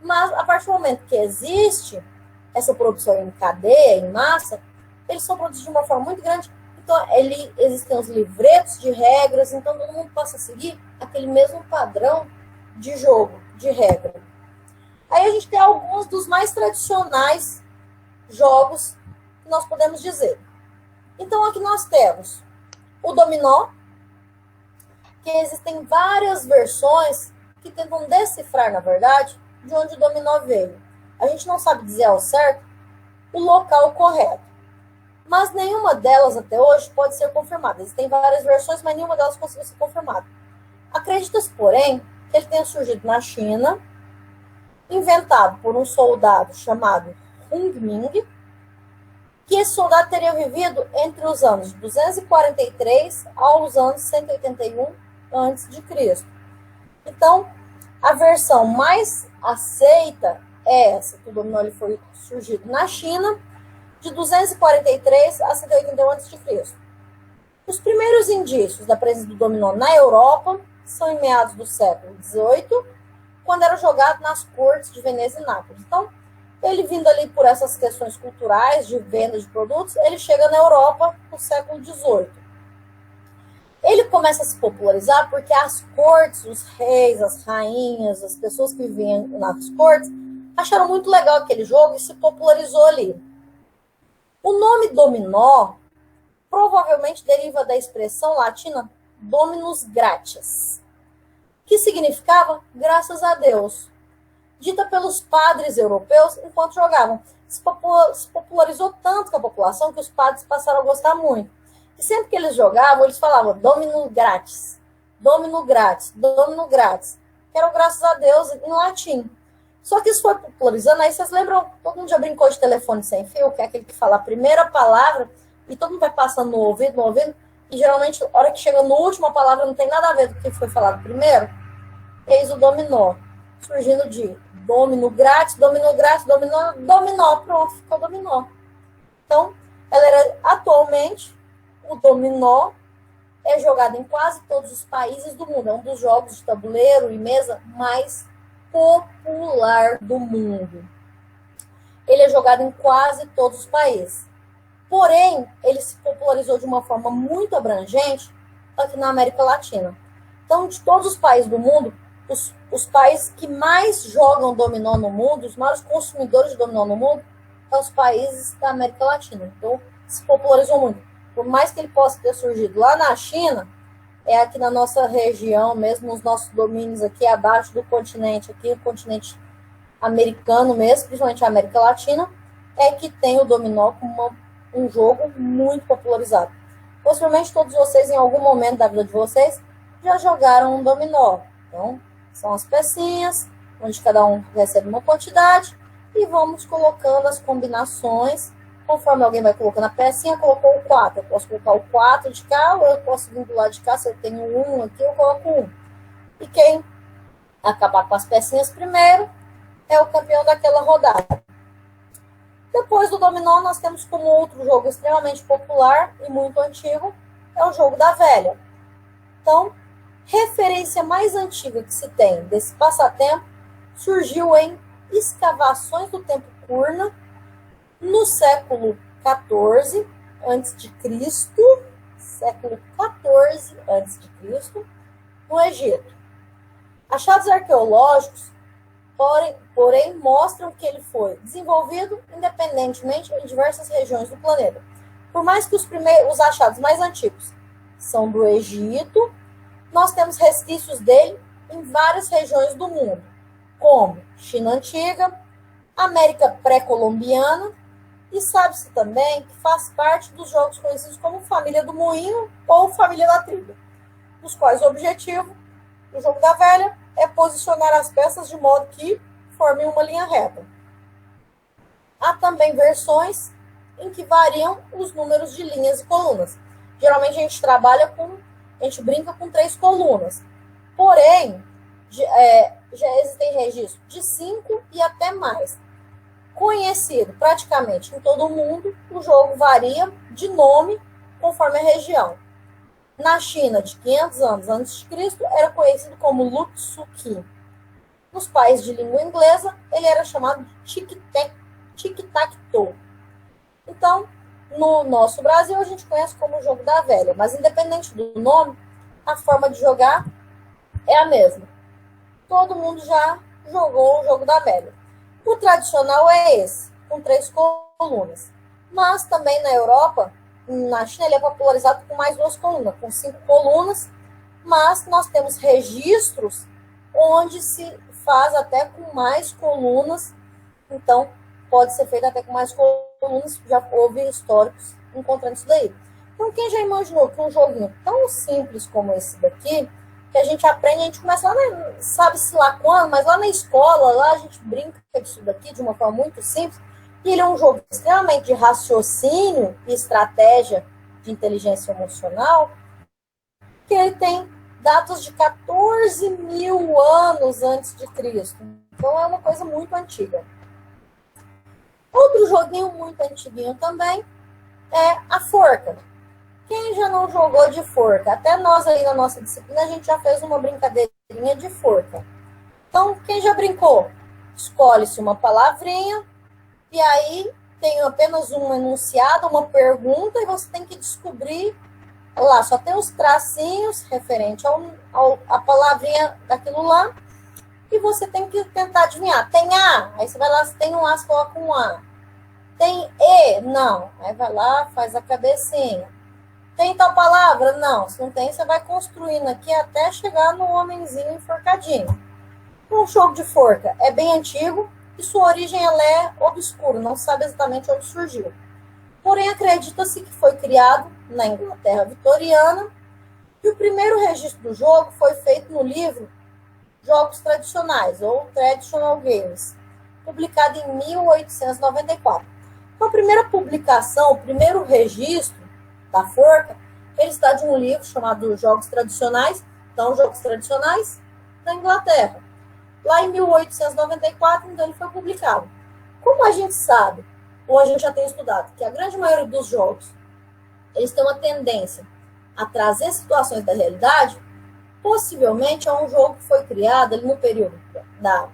Mas, a partir do momento que existe essa produção em cadeia, em massa, eles são produzidos de uma forma muito grande. Então, existem os livretos de regras, então todo mundo passa a seguir aquele mesmo padrão de jogo, de regra. Aí a gente tem alguns dos mais tradicionais jogos que nós podemos dizer. Então, aqui nós temos o dominó, que existem várias versões que tentam decifrar, na verdade, de onde o dominó veio. A gente não sabe dizer ao certo o local correto, mas nenhuma delas até hoje pode ser confirmada. Existem várias versões, mas nenhuma delas conseguiu ser confirmada. Acredita-se, porém, que ele tenha surgido na China, inventado por um soldado chamado Hung Ming, que esse soldado teria vivido entre os anos 243 aos anos 181 a.C. Então, a versão mais aceita é essa, que o dominó ele foi surgido na China, de 243 a 181 a.C. Os primeiros indícios da presença do dominó na Europa são em meados do século XVIII, quando era jogado nas cortes de Veneza e Nápoles. Então, ele vindo ali por essas questões culturais, de venda de produtos, ele chega na Europa no século XVIII. Ele começa a se popularizar porque as cortes, os reis, as rainhas, as pessoas que viviam nas cortes, acharam muito legal aquele jogo e se popularizou ali. O nome dominó provavelmente deriva da expressão latina dominus gratias, que significava graças a Deus, dita pelos padres europeus enquanto jogavam. Se popularizou tanto com a população que os padres passaram a gostar muito. E sempre que eles jogavam, eles falavam domino grátis, domino grátis, domino grátis, que era o graças a Deus em latim. Só que isso foi popularizando, aí vocês lembram, todo mundo já brincou de telefone sem fio, que é aquele que fala a primeira palavra e todo mundo vai passando no ouvido, e geralmente, a hora que chega na última palavra, não tem nada a ver com o que foi falado primeiro. Eis o dominó, surgindo de domino grátis, dominó, dominó, pronto, ficou dominó. Então, atualmente, o dominó é jogado em quase todos os países do mundo. É um dos jogos de tabuleiro e mesa mais popular do mundo. Ele é jogado em quase todos os países. Porém, ele se popularizou de uma forma muito abrangente aqui na América Latina. Então, de todos os países do mundo, os países que mais jogam dominó no mundo, os maiores consumidores de dominó no mundo, são os países da América Latina. Então, se popularizou muito. Por mais que ele possa ter surgido lá na China, é aqui na nossa região, mesmo nos nossos domínios aqui abaixo do continente, aqui o continente americano mesmo, principalmente a América Latina, é que tem o dominó como um jogo muito popularizado. Possivelmente todos vocês, em algum momento da vida de vocês, já jogaram um dominó. Então, são as pecinhas, onde cada um recebe uma quantidade, e vamos colocando as combinações. Conforme alguém vai colocando a pecinha, colocou o 4. Eu posso colocar o 4 de cá, ou eu posso vir do lado de cá, se eu tenho um aqui, eu coloco um. E quem acabar com as pecinhas primeiro é o campeão daquela rodada. Depois do dominó, nós temos como outro jogo extremamente popular e muito antigo, é o jogo da velha. Então, referência mais antiga que se tem desse passatempo surgiu em escavações do tempo Kurna, no século XIV a.C., século XIV a.C., no Egito. Achados arqueológicos, porém, mostram que ele foi desenvolvido independentemente em diversas regiões do planeta. Por mais que os achados mais antigos são do Egito, nós temos resquícios dele em várias regiões do mundo, como China Antiga, América Pré-Colombiana, e sabe-se também que faz parte dos jogos conhecidos como Família do Moinho ou Família da Trilha, dos quais o objetivo do jogo da velha é posicionar as peças de modo que formem uma linha reta. Há também versões em que variam os números de linhas e colunas. Geralmente a gente brinca com 3 colunas. Porém, já existem registros de 5 e até mais. Conhecido praticamente em todo o mundo, o jogo varia de nome conforme a região. Na China, de 500 anos antes de Cristo, era conhecido como Lutsuki. Nos países de língua inglesa, ele era chamado de Tic-Tac-Toe. Então, no nosso Brasil, a gente conhece como o jogo da velha, mas independente do nome, a forma de jogar é a mesma. Todo mundo já jogou o jogo da velha. O tradicional é esse, com 3 colunas. Mas também na Europa, na China, ele é popularizado com mais 2 colunas, com 5 colunas, mas nós temos registros onde se faz até com mais colunas, então pode ser feito até com mais colunas, já houve históricos encontrando isso daí. Então, quem já imaginou que um joguinho tão simples como esse daqui, que a gente aprende, a gente começa lá, sabe-se lá quando, mas lá na escola, lá a gente brinca disso daqui de uma forma muito simples, e ele é um jogo extremamente de raciocínio e estratégia de inteligência emocional, que ele tem datas de 14 mil anos antes de Cristo. Então é uma coisa muito antiga. Outro joguinho muito antiguinho também é a forca. Quem já não jogou de forca? Até nós aí na nossa disciplina a gente já fez uma brincadeirinha de forca. Então, quem já brincou? Escolhe-se uma palavrinha e aí tem apenas um enunciado, uma pergunta, e você tem que descobrir. Lá só tem os tracinhos referente à palavrinha daquilo lá, e você tem que tentar adivinhar. Tem A, aí você vai lá, se tem um A, você coloca um A. Tem E? Não. Aí vai lá, faz a cabecinha. Tem tal palavra? Não. Se não tem, você vai construindo aqui até chegar no homenzinho enforcadinho. Um jogo de forca é bem antigo e sua origem ela é obscura, não se sabe exatamente onde surgiu. Porém, acredita-se que foi criado na Inglaterra vitoriana, e o primeiro registro do jogo foi feito no livro Jogos Tradicionais, ou Traditional Games, publicado em 1894. Então, a primeira publicação, o primeiro registro da forca, ele está de um livro chamado Jogos Tradicionais, então, Jogos Tradicionais da Inglaterra. Lá em 1894, então, ele foi publicado. Como a gente sabe, ou a gente já tem estudado, que a grande maioria dos jogos, eles têm uma tendência a trazer situações da realidade, possivelmente é um jogo que foi criado ali no período da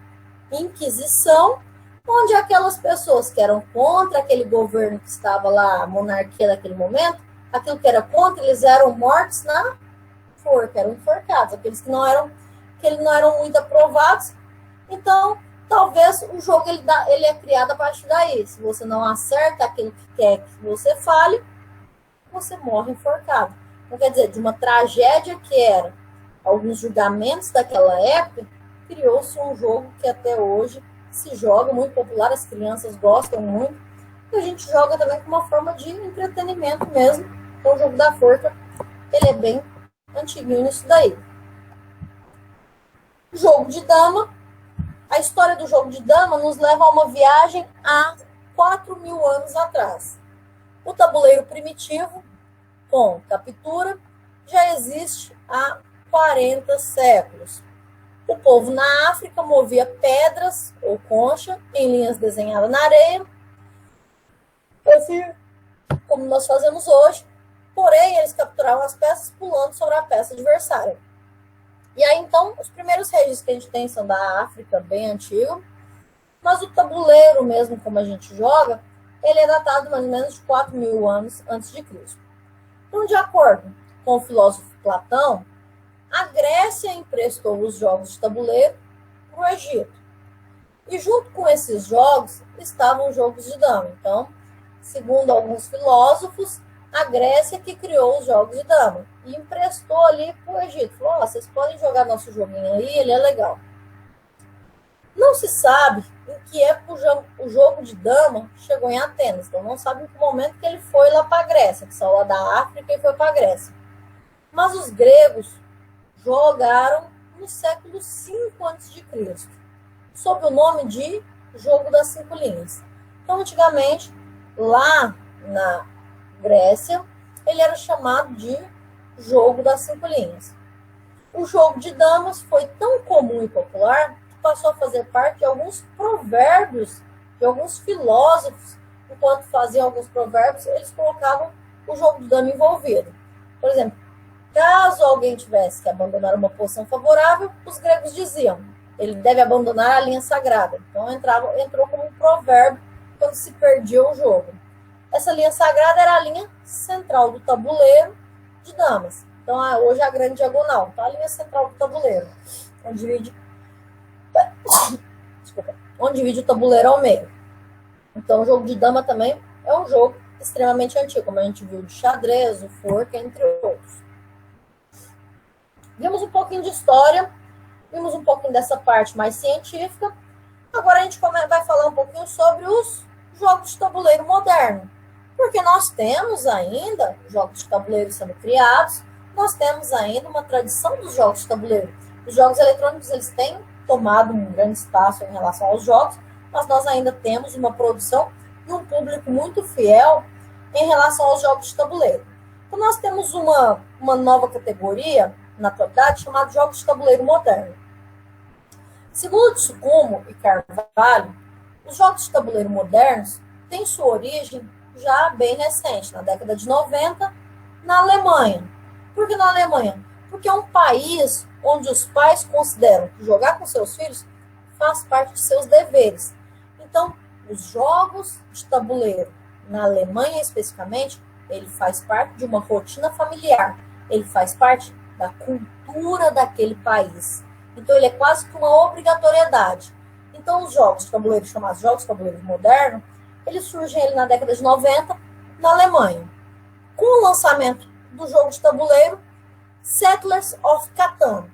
Inquisição, onde aquelas pessoas que eram contra aquele governo que estava lá, a monarquia daquele momento, aquilo que era contra, eles eram mortos na forca, eram enforcados, aqueles que não eram muito aprovados. Então, talvez o jogo ele é criado a partir daí. Se você não acerta aquilo que quer que você fale, você morre enforcado. Então, quer dizer, de uma tragédia que era alguns julgamentos daquela época, criou-se um jogo que até hoje se joga, muito popular, as crianças gostam muito, e a gente joga também como uma forma de entretenimento mesmo, Então, o jogo da forca, ele é bem antiguinho nisso daí. Jogo de dama. A história do jogo de dama nos leva a uma viagem há 4.000 anos atrás. O tabuleiro primitivo, com captura, já existe há 40 séculos. O povo na África movia pedras ou concha em linhas desenhadas na areia, assim como nós fazemos hoje, porém eles capturavam as peças pulando sobre a peça adversária. E aí então, os primeiros registros que a gente tem são da África, bem antigo, mas o tabuleiro mesmo, como a gente joga, ele é datado mais ou menos de 4.000 anos antes de Cristo. Então, de acordo com o filósofo Platão, a Grécia emprestou os jogos de tabuleiro para o Egito. E junto com esses jogos estavam os jogos de dama. Então, segundo alguns filósofos, a Grécia que criou os jogos de dama e emprestou ali para o Egito. Falou, vocês podem jogar nosso joguinho aí, ele é legal. Não se sabe em que época o jogo de dama chegou em Atenas. Então, não sabe em que momento que ele foi lá para a Grécia, que saiu lá da África e foi para a Grécia. Mas os gregos jogaram no século V a.C., sob o nome de Jogo das Cinco Linhas. Então, antigamente, lá na Grécia, ele era chamado de Jogo das Cinco Linhas. O jogo de damas foi tão comum e popular que passou a fazer parte de alguns provérbios, de alguns filósofos. Enquanto faziam alguns provérbios, eles colocavam o jogo de dama envolvido. Por exemplo, caso alguém tivesse que abandonar uma posição favorável, os gregos diziam, ele deve abandonar a linha sagrada. Então entrou como um provérbio quando se perdia o jogo. Essa linha sagrada era a linha central do tabuleiro de damas. Então hoje é a grande diagonal. Então a linha central do tabuleiro, onde divide o tabuleiro ao meio. Então o jogo de dama também é um jogo extremamente antigo, como a gente viu de xadrez, o forca, entre outros. Vimos um pouquinho de história, vimos um pouquinho dessa parte mais científica. Agora a gente vai falar um pouquinho sobre os jogos de tabuleiro moderno. Porque nós temos ainda jogos de tabuleiro sendo criados, nós temos ainda uma tradição dos jogos de tabuleiro. Os jogos eletrônicos eles têm tomado um grande espaço em relação aos jogos, mas nós ainda temos uma produção e um público muito fiel em relação aos jogos de tabuleiro. Então nós temos uma nova categoria na atualidade, chamado Jogos de Tabuleiro Moderno. Segundo Tsukumo e Carvalho, os jogos de tabuleiro modernos têm sua origem já bem recente, na década de 90, na Alemanha. Por que na Alemanha? Porque é um país onde os pais consideram que jogar com seus filhos faz parte de seus deveres. Então, os jogos de tabuleiro, na Alemanha especificamente, ele faz parte de uma rotina familiar, ele faz parte da cultura daquele país. Então, ele é quase que uma obrigatoriedade. Então, os jogos de tabuleiro, chamados jogos de tabuleiro moderno, eles surgem ali na década de 90, na Alemanha. Com o lançamento do jogo de tabuleiro, Settlers of Catan.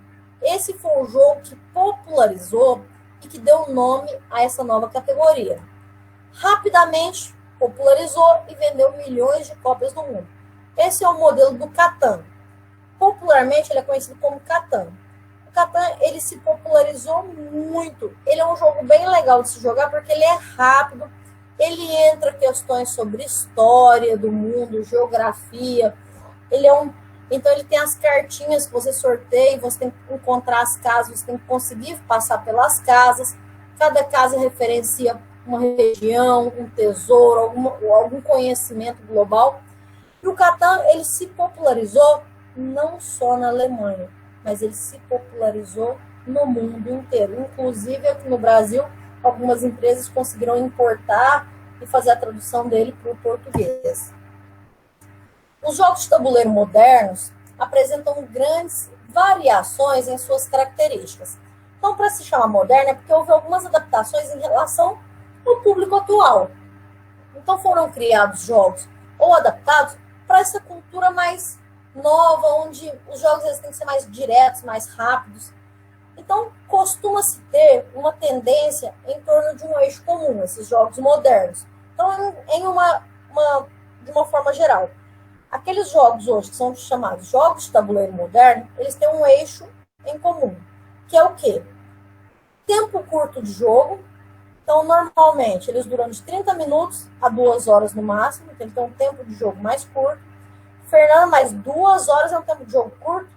Esse foi o jogo que popularizou e que deu nome a essa nova categoria. Rapidamente popularizou e vendeu milhões de cópias no mundo. Esse é o modelo do Catan. Popularmente, ele é conhecido como Catan. O Catan, ele se popularizou muito. Ele é um jogo bem legal de se jogar porque ele é rápido. Ele entra questões sobre história do mundo, geografia. Então, ele tem as cartinhas que você sorteia, você tem que encontrar as casas, você tem que conseguir passar pelas casas. Cada casa referencia uma região, um tesouro, algum conhecimento global. E o Catan, ele se popularizou não só na Alemanha, mas ele se popularizou no mundo inteiro. Inclusive, aqui no Brasil, algumas empresas conseguiram importar e fazer a tradução dele para o português. Os jogos de tabuleiro modernos apresentam grandes variações em suas características. Então, para se chamar moderno, é porque houve algumas adaptações em relação ao público atual. Então, foram criados jogos ou adaptados para essa cultura mais nova, onde os jogos eles têm que ser mais diretos, mais rápidos. Então, costuma-se ter uma tendência em torno de um eixo comum, esses jogos modernos. Então, de uma forma geral, Aqueles jogos hoje que são chamados jogos de tabuleiro moderno, eles têm um eixo em comum, que é o quê? Tempo curto de jogo. Então, normalmente, eles duram de 30 minutos a 2 horas no máximo, então tem um tempo de jogo mais curto. Fernando, mas 2 horas é um tempo de jogo curto?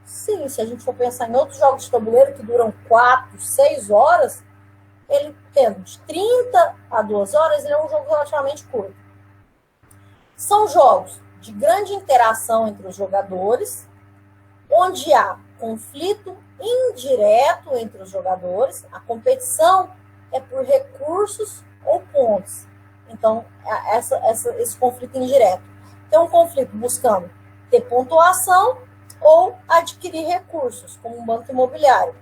Sim, se a gente for pensar em outros jogos de tabuleiro que duram 4, 6 horas, ele tendo de 30 a 2 horas, ele é um jogo relativamente curto. São jogos de grande interação entre os jogadores, onde há conflito indireto entre os jogadores, a competição é por recursos ou pontos. Então, esse conflito indireto. Tem um conflito buscando ter pontuação ou adquirir recursos, como um banco imobiliário.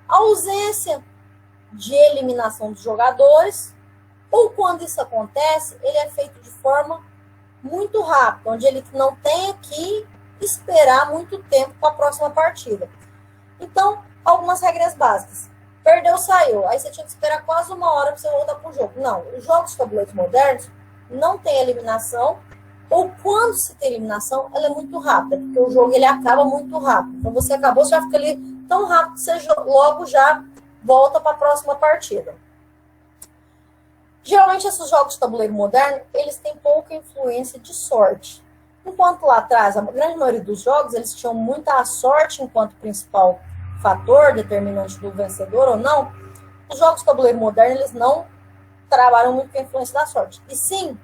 A ausência de eliminação dos jogadores, ou quando isso acontece, ele é feito de forma muito rápida, onde ele não tem que esperar muito tempo para a próxima partida. Então, algumas regras básicas. Perdeu, saiu. Aí você tinha que esperar quase 1 hora para você voltar para o jogo. Não, os jogos de tabuleiros modernos não tem eliminação, ou quando se tem eliminação, ela é muito rápida, porque o jogo ele acaba muito rápido. Então você acabou, você já fica ali tão rápido que você logo já volta para a próxima partida. Geralmente esses jogos de tabuleiro moderno, eles têm pouca influência de sorte. Enquanto lá atrás, a grande maioria dos jogos, eles tinham muita sorte enquanto principal fator determinante do vencedor ou não, os jogos de tabuleiro moderno, eles não trabalham muito com a influência da sorte. E sim,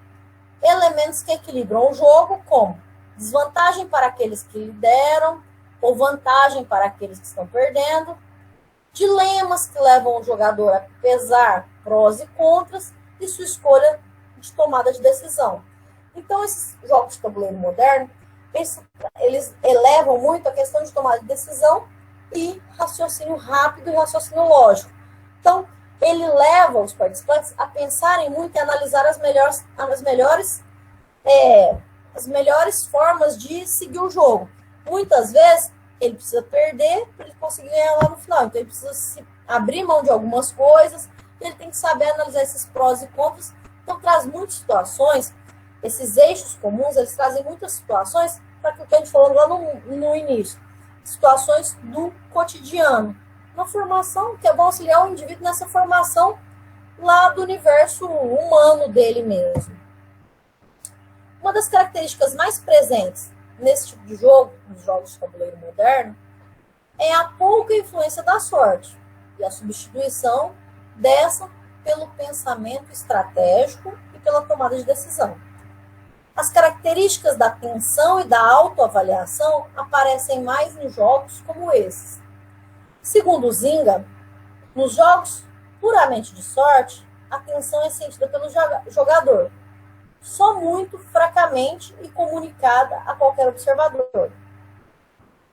elementos que equilibram o jogo, como desvantagem para aqueles que lideram, ou vantagem para aqueles que estão perdendo, dilemas que levam o jogador a pesar prós e contras, e sua escolha de tomada de decisão. Então, esses jogos de tabuleiro moderno, eles elevam muito a questão de tomada de decisão e raciocínio rápido e raciocínio lógico. Então, ele leva os participantes a pensarem muito e analisar as melhores formas de seguir o jogo. Muitas vezes, ele precisa perder para ele conseguir ganhar lá no final. Então, ele precisa abrir mão de algumas coisas, ele tem que saber analisar esses prós e contras. Então, traz muitas situações, esses eixos comuns, eles trazem muitas situações para aquilo que a gente falou lá no início. Situações do cotidiano. Uma formação que é bom auxiliar o indivíduo nessa formação lá do universo humano dele mesmo. Uma das características mais presentes nesse tipo de jogo, nos jogos de tabuleiro moderno, é a pouca influência da sorte e a substituição dessa pelo pensamento estratégico e pela tomada de decisão. As características da atenção e da autoavaliação aparecem mais em jogos como esses. Segundo Zinga, nos jogos puramente de sorte, a atenção é sentida pelo jogador, só muito fracamente e comunicada a qualquer observador.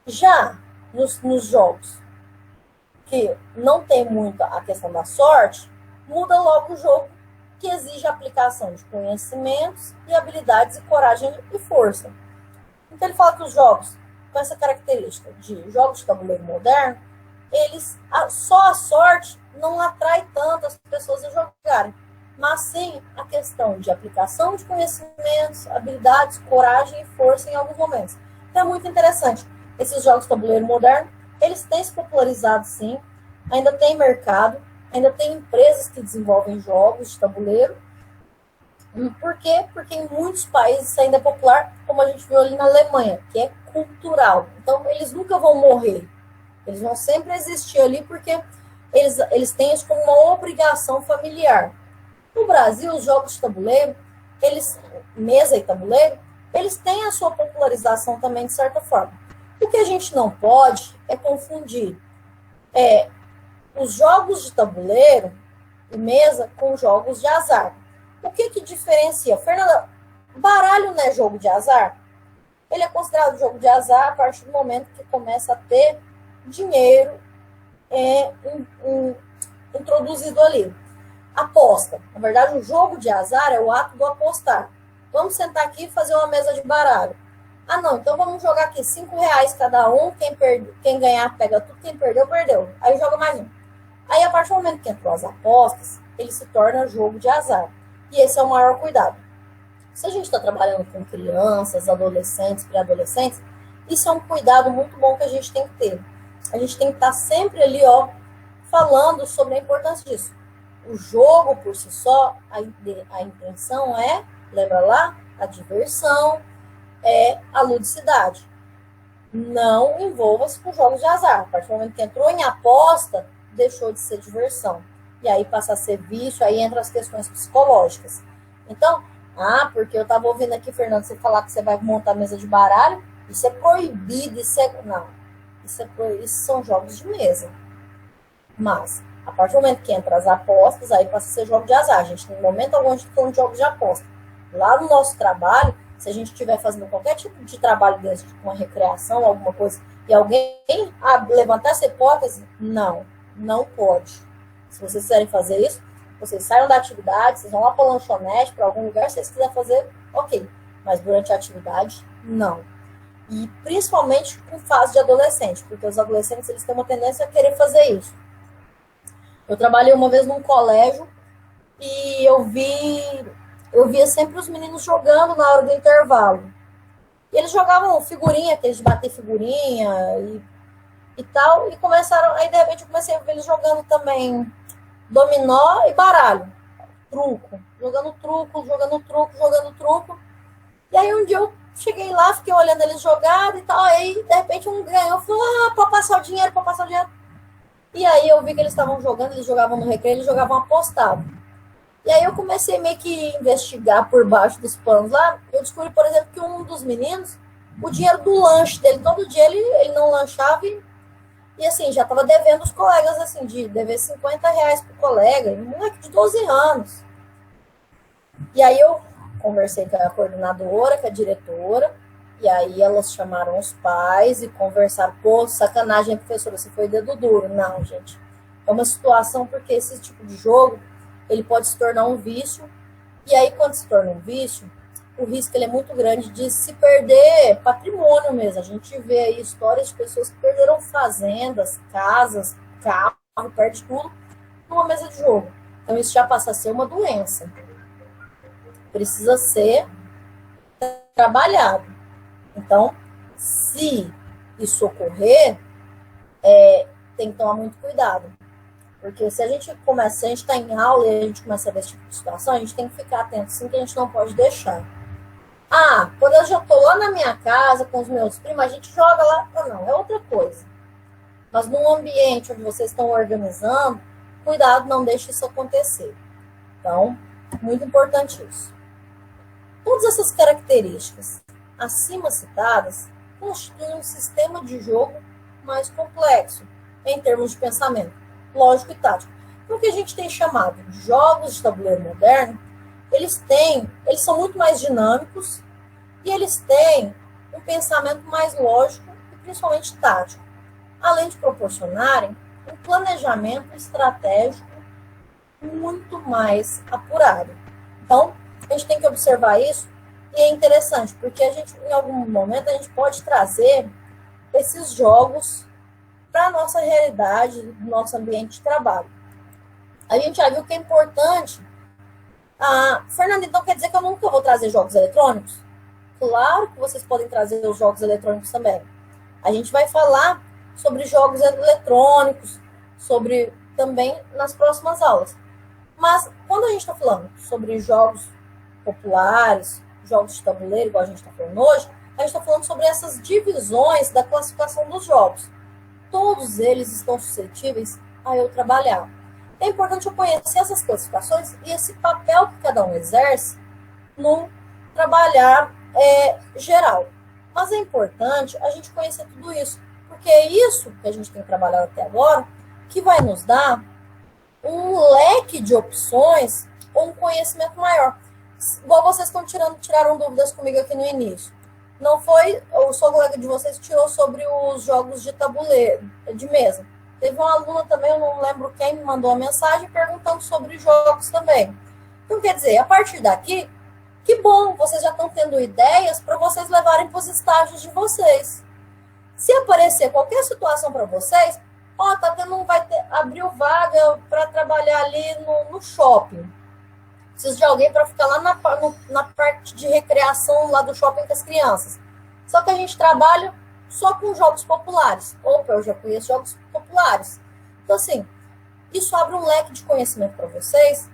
Já nos jogos que não tem muito a questão da sorte, muda logo o jogo, que exige a aplicação de conhecimentos e habilidades e coragem e força. Então ele fala que os jogos com essa característica de jogos de tabuleiro moderno, só a sorte não atrai tanto as pessoas a jogarem, mas sim a questão de aplicação de conhecimentos, habilidades, coragem e força em alguns momentos. Então é muito interessante. Esses jogos de tabuleiro moderno, eles têm se popularizado sim, ainda tem mercado, ainda tem empresas que desenvolvem jogos de tabuleiro. Por quê? Porque em muitos países isso ainda é popular, como a gente viu ali na Alemanha, que é cultural. Então, eles nunca vão morrer. Eles vão sempre existir ali porque eles têm isso como uma obrigação familiar. No Brasil, os jogos de tabuleiro, mesa e tabuleiro, eles têm a sua popularização também, de certa forma. O que a gente não pode é confundir os jogos de tabuleiro e mesa com jogos de azar. O que diferencia? Fernanda, baralho não é jogo de azar? Ele é considerado jogo de azar a partir do momento que começa a ter dinheiro introduzido ali. Aposta. Na verdade, o jogo de azar é o ato do apostar. Vamos sentar aqui e fazer uma mesa de baralho. Ah, não, então vamos jogar aqui R$5 cada um. Quem ganhar pega tudo, quem perdeu, perdeu. Aí joga mais um. Aí, a partir do momento que entrou as apostas, ele se torna jogo de azar. E esse é o maior cuidado. Se a gente está trabalhando com crianças, adolescentes, pré-adolescentes, isso é um cuidado muito bom que a gente tem que ter. A gente tem que estar sempre ali, ó, falando sobre a importância disso. O jogo, por si só, a intenção é, lembra lá, a diversão, é a ludicidade. Não envolva-se com jogos de azar. A partir do momento que entrou em aposta, deixou de ser diversão. E aí passa a ser vício, aí entra as questões psicológicas. Então, porque eu estava ouvindo aqui, Fernando, você falar que você vai montar mesa de baralho, isso é proibido, não. Isso são jogos de mesa. Mas, a partir do momento que entra as apostas, aí passa a ser jogo de azar. A gente, no momento algum, a gente está falando de jogos de aposta. Lá no nosso trabalho, se a gente estiver fazendo qualquer tipo de trabalho dentro de uma recreação, alguma coisa, e alguém levantar essa hipótese, não pode. Se vocês quiserem fazer isso, vocês saiam da atividade, vocês vão lá para a lanchonete, para algum lugar, se vocês quiserem fazer, ok. Mas durante a atividade, não. E principalmente com fase de adolescente, porque os adolescentes eles têm uma tendência a querer fazer isso. Eu trabalhei uma vez num colégio e eu via sempre os meninos jogando na hora do intervalo. E eles jogavam figurinha, aqueles de bater figurinha e tal, e começaram, aí de repente eu comecei a ver eles jogando também dominó e baralho, truco, jogando truco. E aí um dia eu cheguei lá, fiquei olhando eles jogarem e tal, aí de repente um ganhou, falou, para passar o dinheiro. E aí eu vi que eles estavam jogando, eles jogavam no recreio, eles jogavam apostado. E aí eu comecei meio que investigar por baixo dos panos lá, eu descobri, por exemplo, que um dos meninos, o dinheiro do lanche dele, todo dia ele não lanchava e assim, já estava devendo os colegas, assim, de dever R$50 pro colega, um moleque de 12 anos. E aí eu conversei com a coordenadora, com a diretora, e aí elas chamaram os pais e conversaram, sacanagem, professora, você foi dedo duro. Não, gente, é uma situação porque esse tipo de jogo, ele pode se tornar um vício, e aí quando se torna um vício, o risco ele é muito grande de se perder patrimônio mesmo. A gente vê aí histórias de pessoas que perderam fazendas, casas, carro, perde tudo numa mesa de jogo. Então isso já passa a ser uma doença. Precisa ser trabalhado. Então, se isso ocorrer, tem que tomar muito cuidado. Porque se a gente está em aula e a gente começa a ver esse tipo de situação, a gente tem que ficar atento, sim, que a gente não pode deixar. Quando eu já estou lá na minha casa com os meus primos, a gente joga lá. Não, é outra coisa. Mas num ambiente onde vocês estão organizando, cuidado, não deixe isso acontecer. Então, muito importante isso. Todas essas características acima citadas constituem um sistema de jogo mais complexo em termos de pensamento, lógico e tático. O que a gente tem chamado de jogos de tabuleiro moderno, eles são muito mais dinâmicos e eles têm um pensamento mais lógico e principalmente tático, além de proporcionarem um planejamento estratégico muito mais apurado. Então, a gente tem que observar isso e é interessante, porque a gente, em algum momento, a gente pode trazer esses jogos para a nossa realidade, do nosso ambiente de trabalho. A gente já viu que é importante. Fernanda, então quer dizer que eu nunca vou trazer jogos eletrônicos? Claro que vocês podem trazer os jogos eletrônicos também. A gente vai falar sobre jogos eletrônicos, sobre também nas próximas aulas. Mas quando a gente está falando sobre jogos populares, jogos de tabuleiro, igual a gente está falando hoje, a gente está falando sobre essas divisões da classificação dos jogos. Todos eles estão suscetíveis a eu trabalhar. É importante eu conhecer essas classificações e esse papel que cada um exerce no trabalhar geral. Mas é importante a gente conhecer tudo isso, porque é isso que a gente tem trabalhado até agora que vai nos dar um leque de opções ou um conhecimento maior. Igual vocês tiraram dúvidas comigo aqui no início. Não foi, o seu colega de vocês tirou sobre os jogos de tabuleiro, de mesa. Teve uma aluna também, eu não lembro quem, me mandou uma mensagem perguntando sobre jogos também. Então, quer dizer, a partir daqui, que bom, vocês já estão tendo ideias para vocês levarem para os estágios de vocês. Se aparecer qualquer situação para vocês, abriu vaga para trabalhar ali no shopping. Preciso de alguém para ficar lá na parte de recreação lá do shopping com as crianças. Só que a gente trabalha só com jogos populares. Opa, eu já conheço jogos populares. Então, assim, isso abre um leque de conhecimento para vocês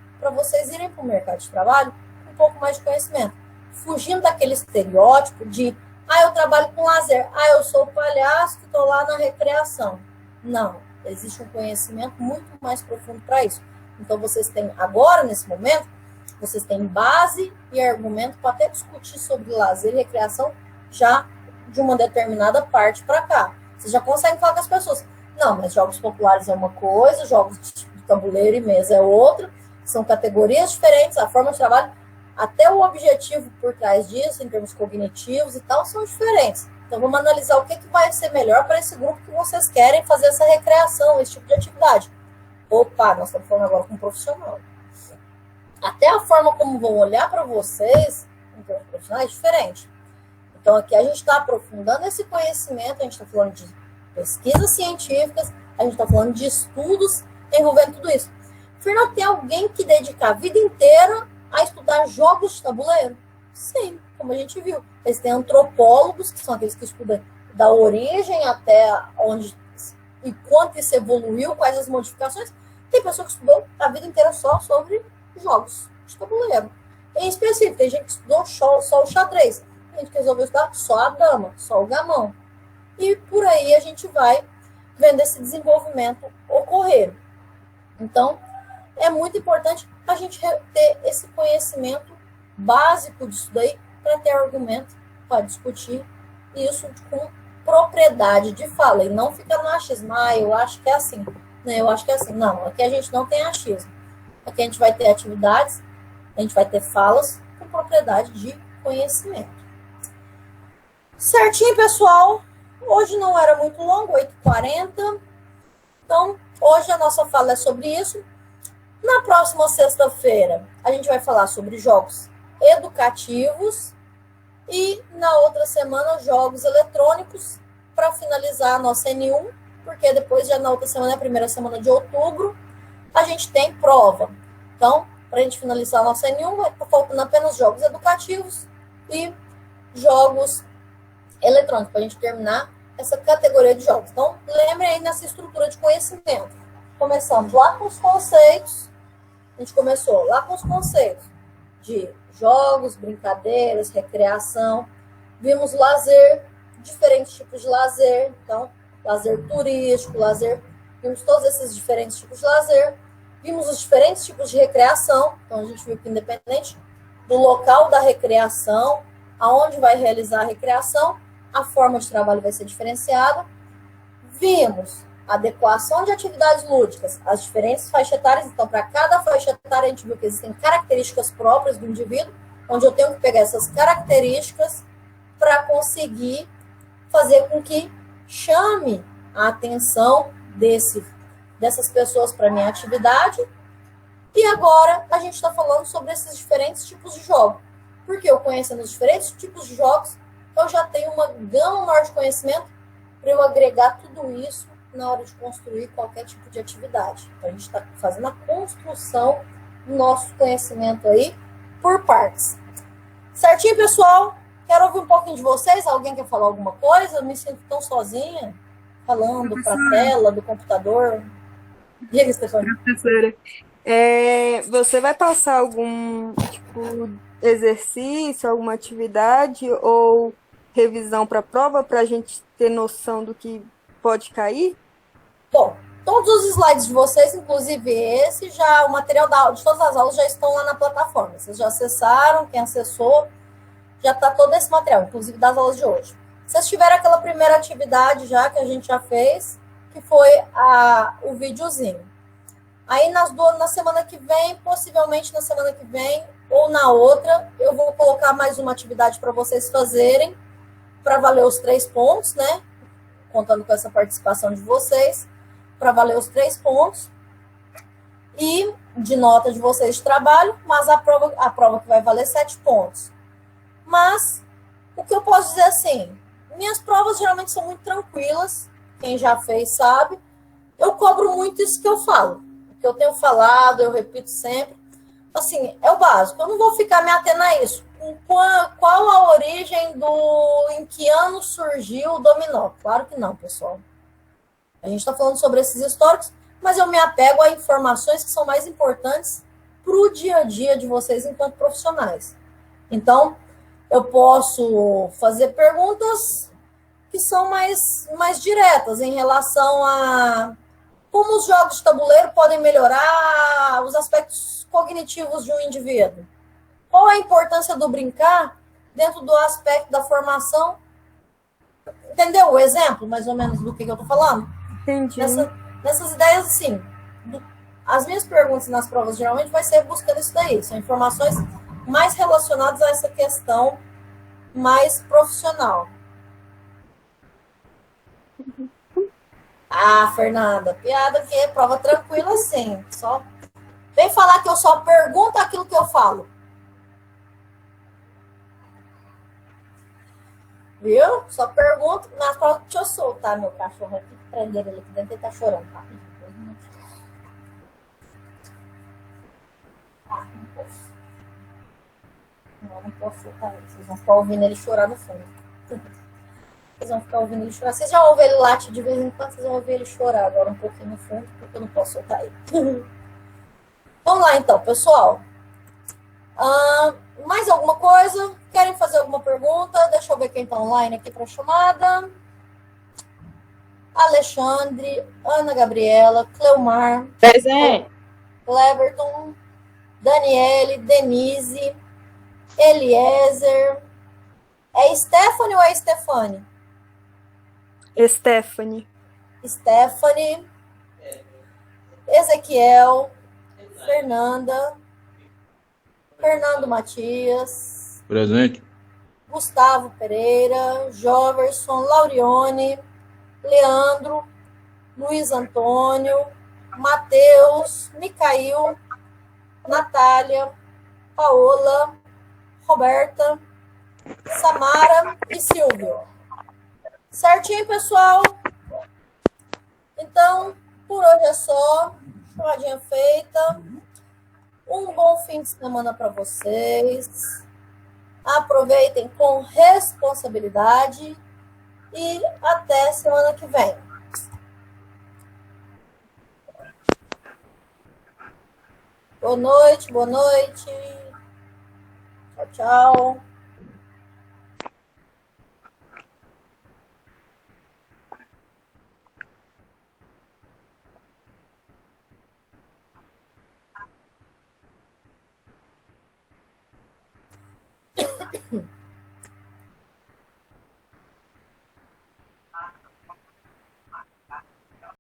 irem para o mercado de trabalho com um pouco mais de conhecimento. Fugindo daquele estereótipo de, eu trabalho com lazer, eu sou o palhaço que estou lá na recreação. Não, existe um conhecimento muito mais profundo para isso. Então, vocês têm, agora, nesse momento, vocês têm base e argumento para até discutir sobre lazer e recreação já de uma determinada parte para cá. Vocês já conseguem falar com as pessoas. Não, mas jogos populares é uma coisa, jogos de tabuleiro e mesa é outra, são categorias diferentes, a forma de trabalho, até o objetivo por trás disso, em termos cognitivos e tal, são diferentes. Então, vamos analisar o que vai ser melhor para esse grupo que vocês querem fazer essa recreação, esse tipo de atividade. Opa, nós estamos falando agora com um profissional. Até a forma como vão olhar para vocês, em termos profissionais, é diferente. Então, aqui a gente está aprofundando esse conhecimento, a gente está falando de pesquisas científicas, a gente está falando de estudos envolvendo tudo isso. Fernando, tem alguém que dedica a vida inteira a estudar jogos de tabuleiro? Sim, como a gente viu. Eles têm antropólogos, que são aqueles que estudam da origem até onde e quanto isso evoluiu, quais as modificações. Tem pessoa que estudou a vida inteira só sobre jogos de tabuleiro. Em específico, tem gente que estudou só o xadrez. Tem gente que resolveu estudar só a dama, só o gamão. E por aí a gente vai vendo esse desenvolvimento ocorrer. Então, é muito importante a gente ter esse conhecimento básico disso daí para ter argumento para discutir isso com propriedade de fala e não ficar no achismo. Eu acho que é assim. Né? Eu acho que é assim. Não, aqui a gente não tem achismo. Aqui a gente vai ter atividades, a gente vai ter falas com propriedade de conhecimento. Certinho, pessoal? Hoje não era muito longo, 8h40. Então, hoje a nossa fala é sobre isso. Na próxima sexta-feira, a gente vai falar sobre jogos educativos e na outra semana, jogos eletrônicos, para finalizar a nossa N1, porque depois, já na outra semana, a primeira semana de outubro, a gente tem prova. Então, para a gente finalizar a nossa N1, vai estar faltando apenas jogos educativos e jogos eletrônicos, para a gente terminar essa categoria de jogos. Então, lembre aí nessa estrutura de conhecimento. Começamos lá com os conceitos. A gente começou lá com os conceitos de jogos, brincadeiras, recreação. Vimos lazer, diferentes tipos de lazer. Então, lazer turístico, lazer... Vimos todos esses diferentes tipos de lazer. Vimos os diferentes tipos de recreação. Então, a gente viu que independente do local da recreação, aonde vai realizar a recreação, a forma de trabalho vai ser diferenciada. Vimos adequação de atividades lúdicas, as diferentes faixas etárias. Então, para cada faixa etária, a gente viu que existem características próprias do indivíduo, onde eu tenho que pegar essas características para conseguir fazer com que chame a atenção dessas pessoas para a minha atividade. E agora, a gente está falando sobre esses diferentes tipos de jogos. Porque eu conhecendo os diferentes tipos de jogos, eu já tenho uma gama maior de conhecimento para eu agregar tudo isso na hora de construir qualquer tipo de atividade. Então, a gente está fazendo a construção do nosso conhecimento aí por partes. Certinho, pessoal? Quero ouvir um pouquinho de vocês. Alguém quer falar alguma coisa? Eu me sinto tão sozinha, falando para a tela do computador. Diga, Stefania. Professora, você vai passar algum exercício, alguma atividade ou revisão para a prova para a gente ter noção do que pode cair? Bom, todos os slides de vocês, inclusive esse, o material de todas as aulas já estão lá na plataforma. Vocês já acessaram, quem acessou, já está todo esse material, inclusive das aulas de hoje. Vocês tiveram aquela primeira atividade já que a gente já fez, que foi o videozinho. Aí na semana que vem, possivelmente na semana que vem ou na outra, eu vou colocar mais uma atividade para vocês fazerem, para valer os 3 pontos, né? Contando com essa participação de vocês, para valer os 3 pontos. E de nota de vocês de trabalho, mas a prova que vai valer 7 pontos. Mas, o que eu posso dizer assim, minhas provas geralmente são muito tranquilas, quem já fez sabe. Eu cobro muito isso que eu falo. O que eu tenho falado, eu repito sempre. assim, é o básico. Eu não vou ficar me atendo a isso. Qual a origem em que ano surgiu o dominó? Claro que não, pessoal. A gente está falando sobre esses históricos, mas eu me apego a informações que são mais importantes para o dia a dia de vocês enquanto profissionais. Então, eu posso fazer perguntas que são mais diretas em relação a como os jogos de tabuleiro podem melhorar os aspectos cognitivos de um indivíduo. Qual a importância do brincar dentro do aspecto da formação? Entendeu o exemplo, mais ou menos, do que eu estou falando? Entendi. Nessas ideias, assim, as minhas perguntas nas provas geralmente vai ser buscando isso daí. São informações mais relacionadas a essa questão mais profissional. Ah, Fernanda, piada que é prova tranquila, sim. Só vem falar que eu só pergunto aquilo que eu falo. Viu? Só pergunto nas provas. Deixa eu soltar meu cachorro aqui, prender ele aqui dentro, ele tá chorando. Tá? Não posso. Não posso soltar ele. Vocês vão ficar ouvindo ele chorar no fundo. Vocês vão ficar ouvindo ele chorar. Vocês já ouvem ele latir de vez em quando, vocês vão ouvir ele chorar agora um pouquinho no fundo, porque eu não posso soltar ele. Vamos lá então, pessoal. Mais alguma coisa? Querem fazer alguma pergunta? Deixa eu ver quem está online aqui para a chamada. Alexandre, Ana Gabriela, Cleomar, Presente. Cleverton, Daniele, Denise, Eliezer. É Stephanie ou é Stefane? Stephanie. Stephanie, Ezequiel, Fernanda, Fernando Matias, Presente. Gustavo Pereira, Joverson, Laurione, Leandro, Luiz Antônio, Matheus, Micail, Natália, Paola, Roberta, Samara e Silvio. Certinho, pessoal? Então, por hoje é só. Chamadinha feita. Um bom fim de semana para vocês. Aproveitem com responsabilidade. E até semana que vem. Boa noite, boa noite. Tchau, tchau.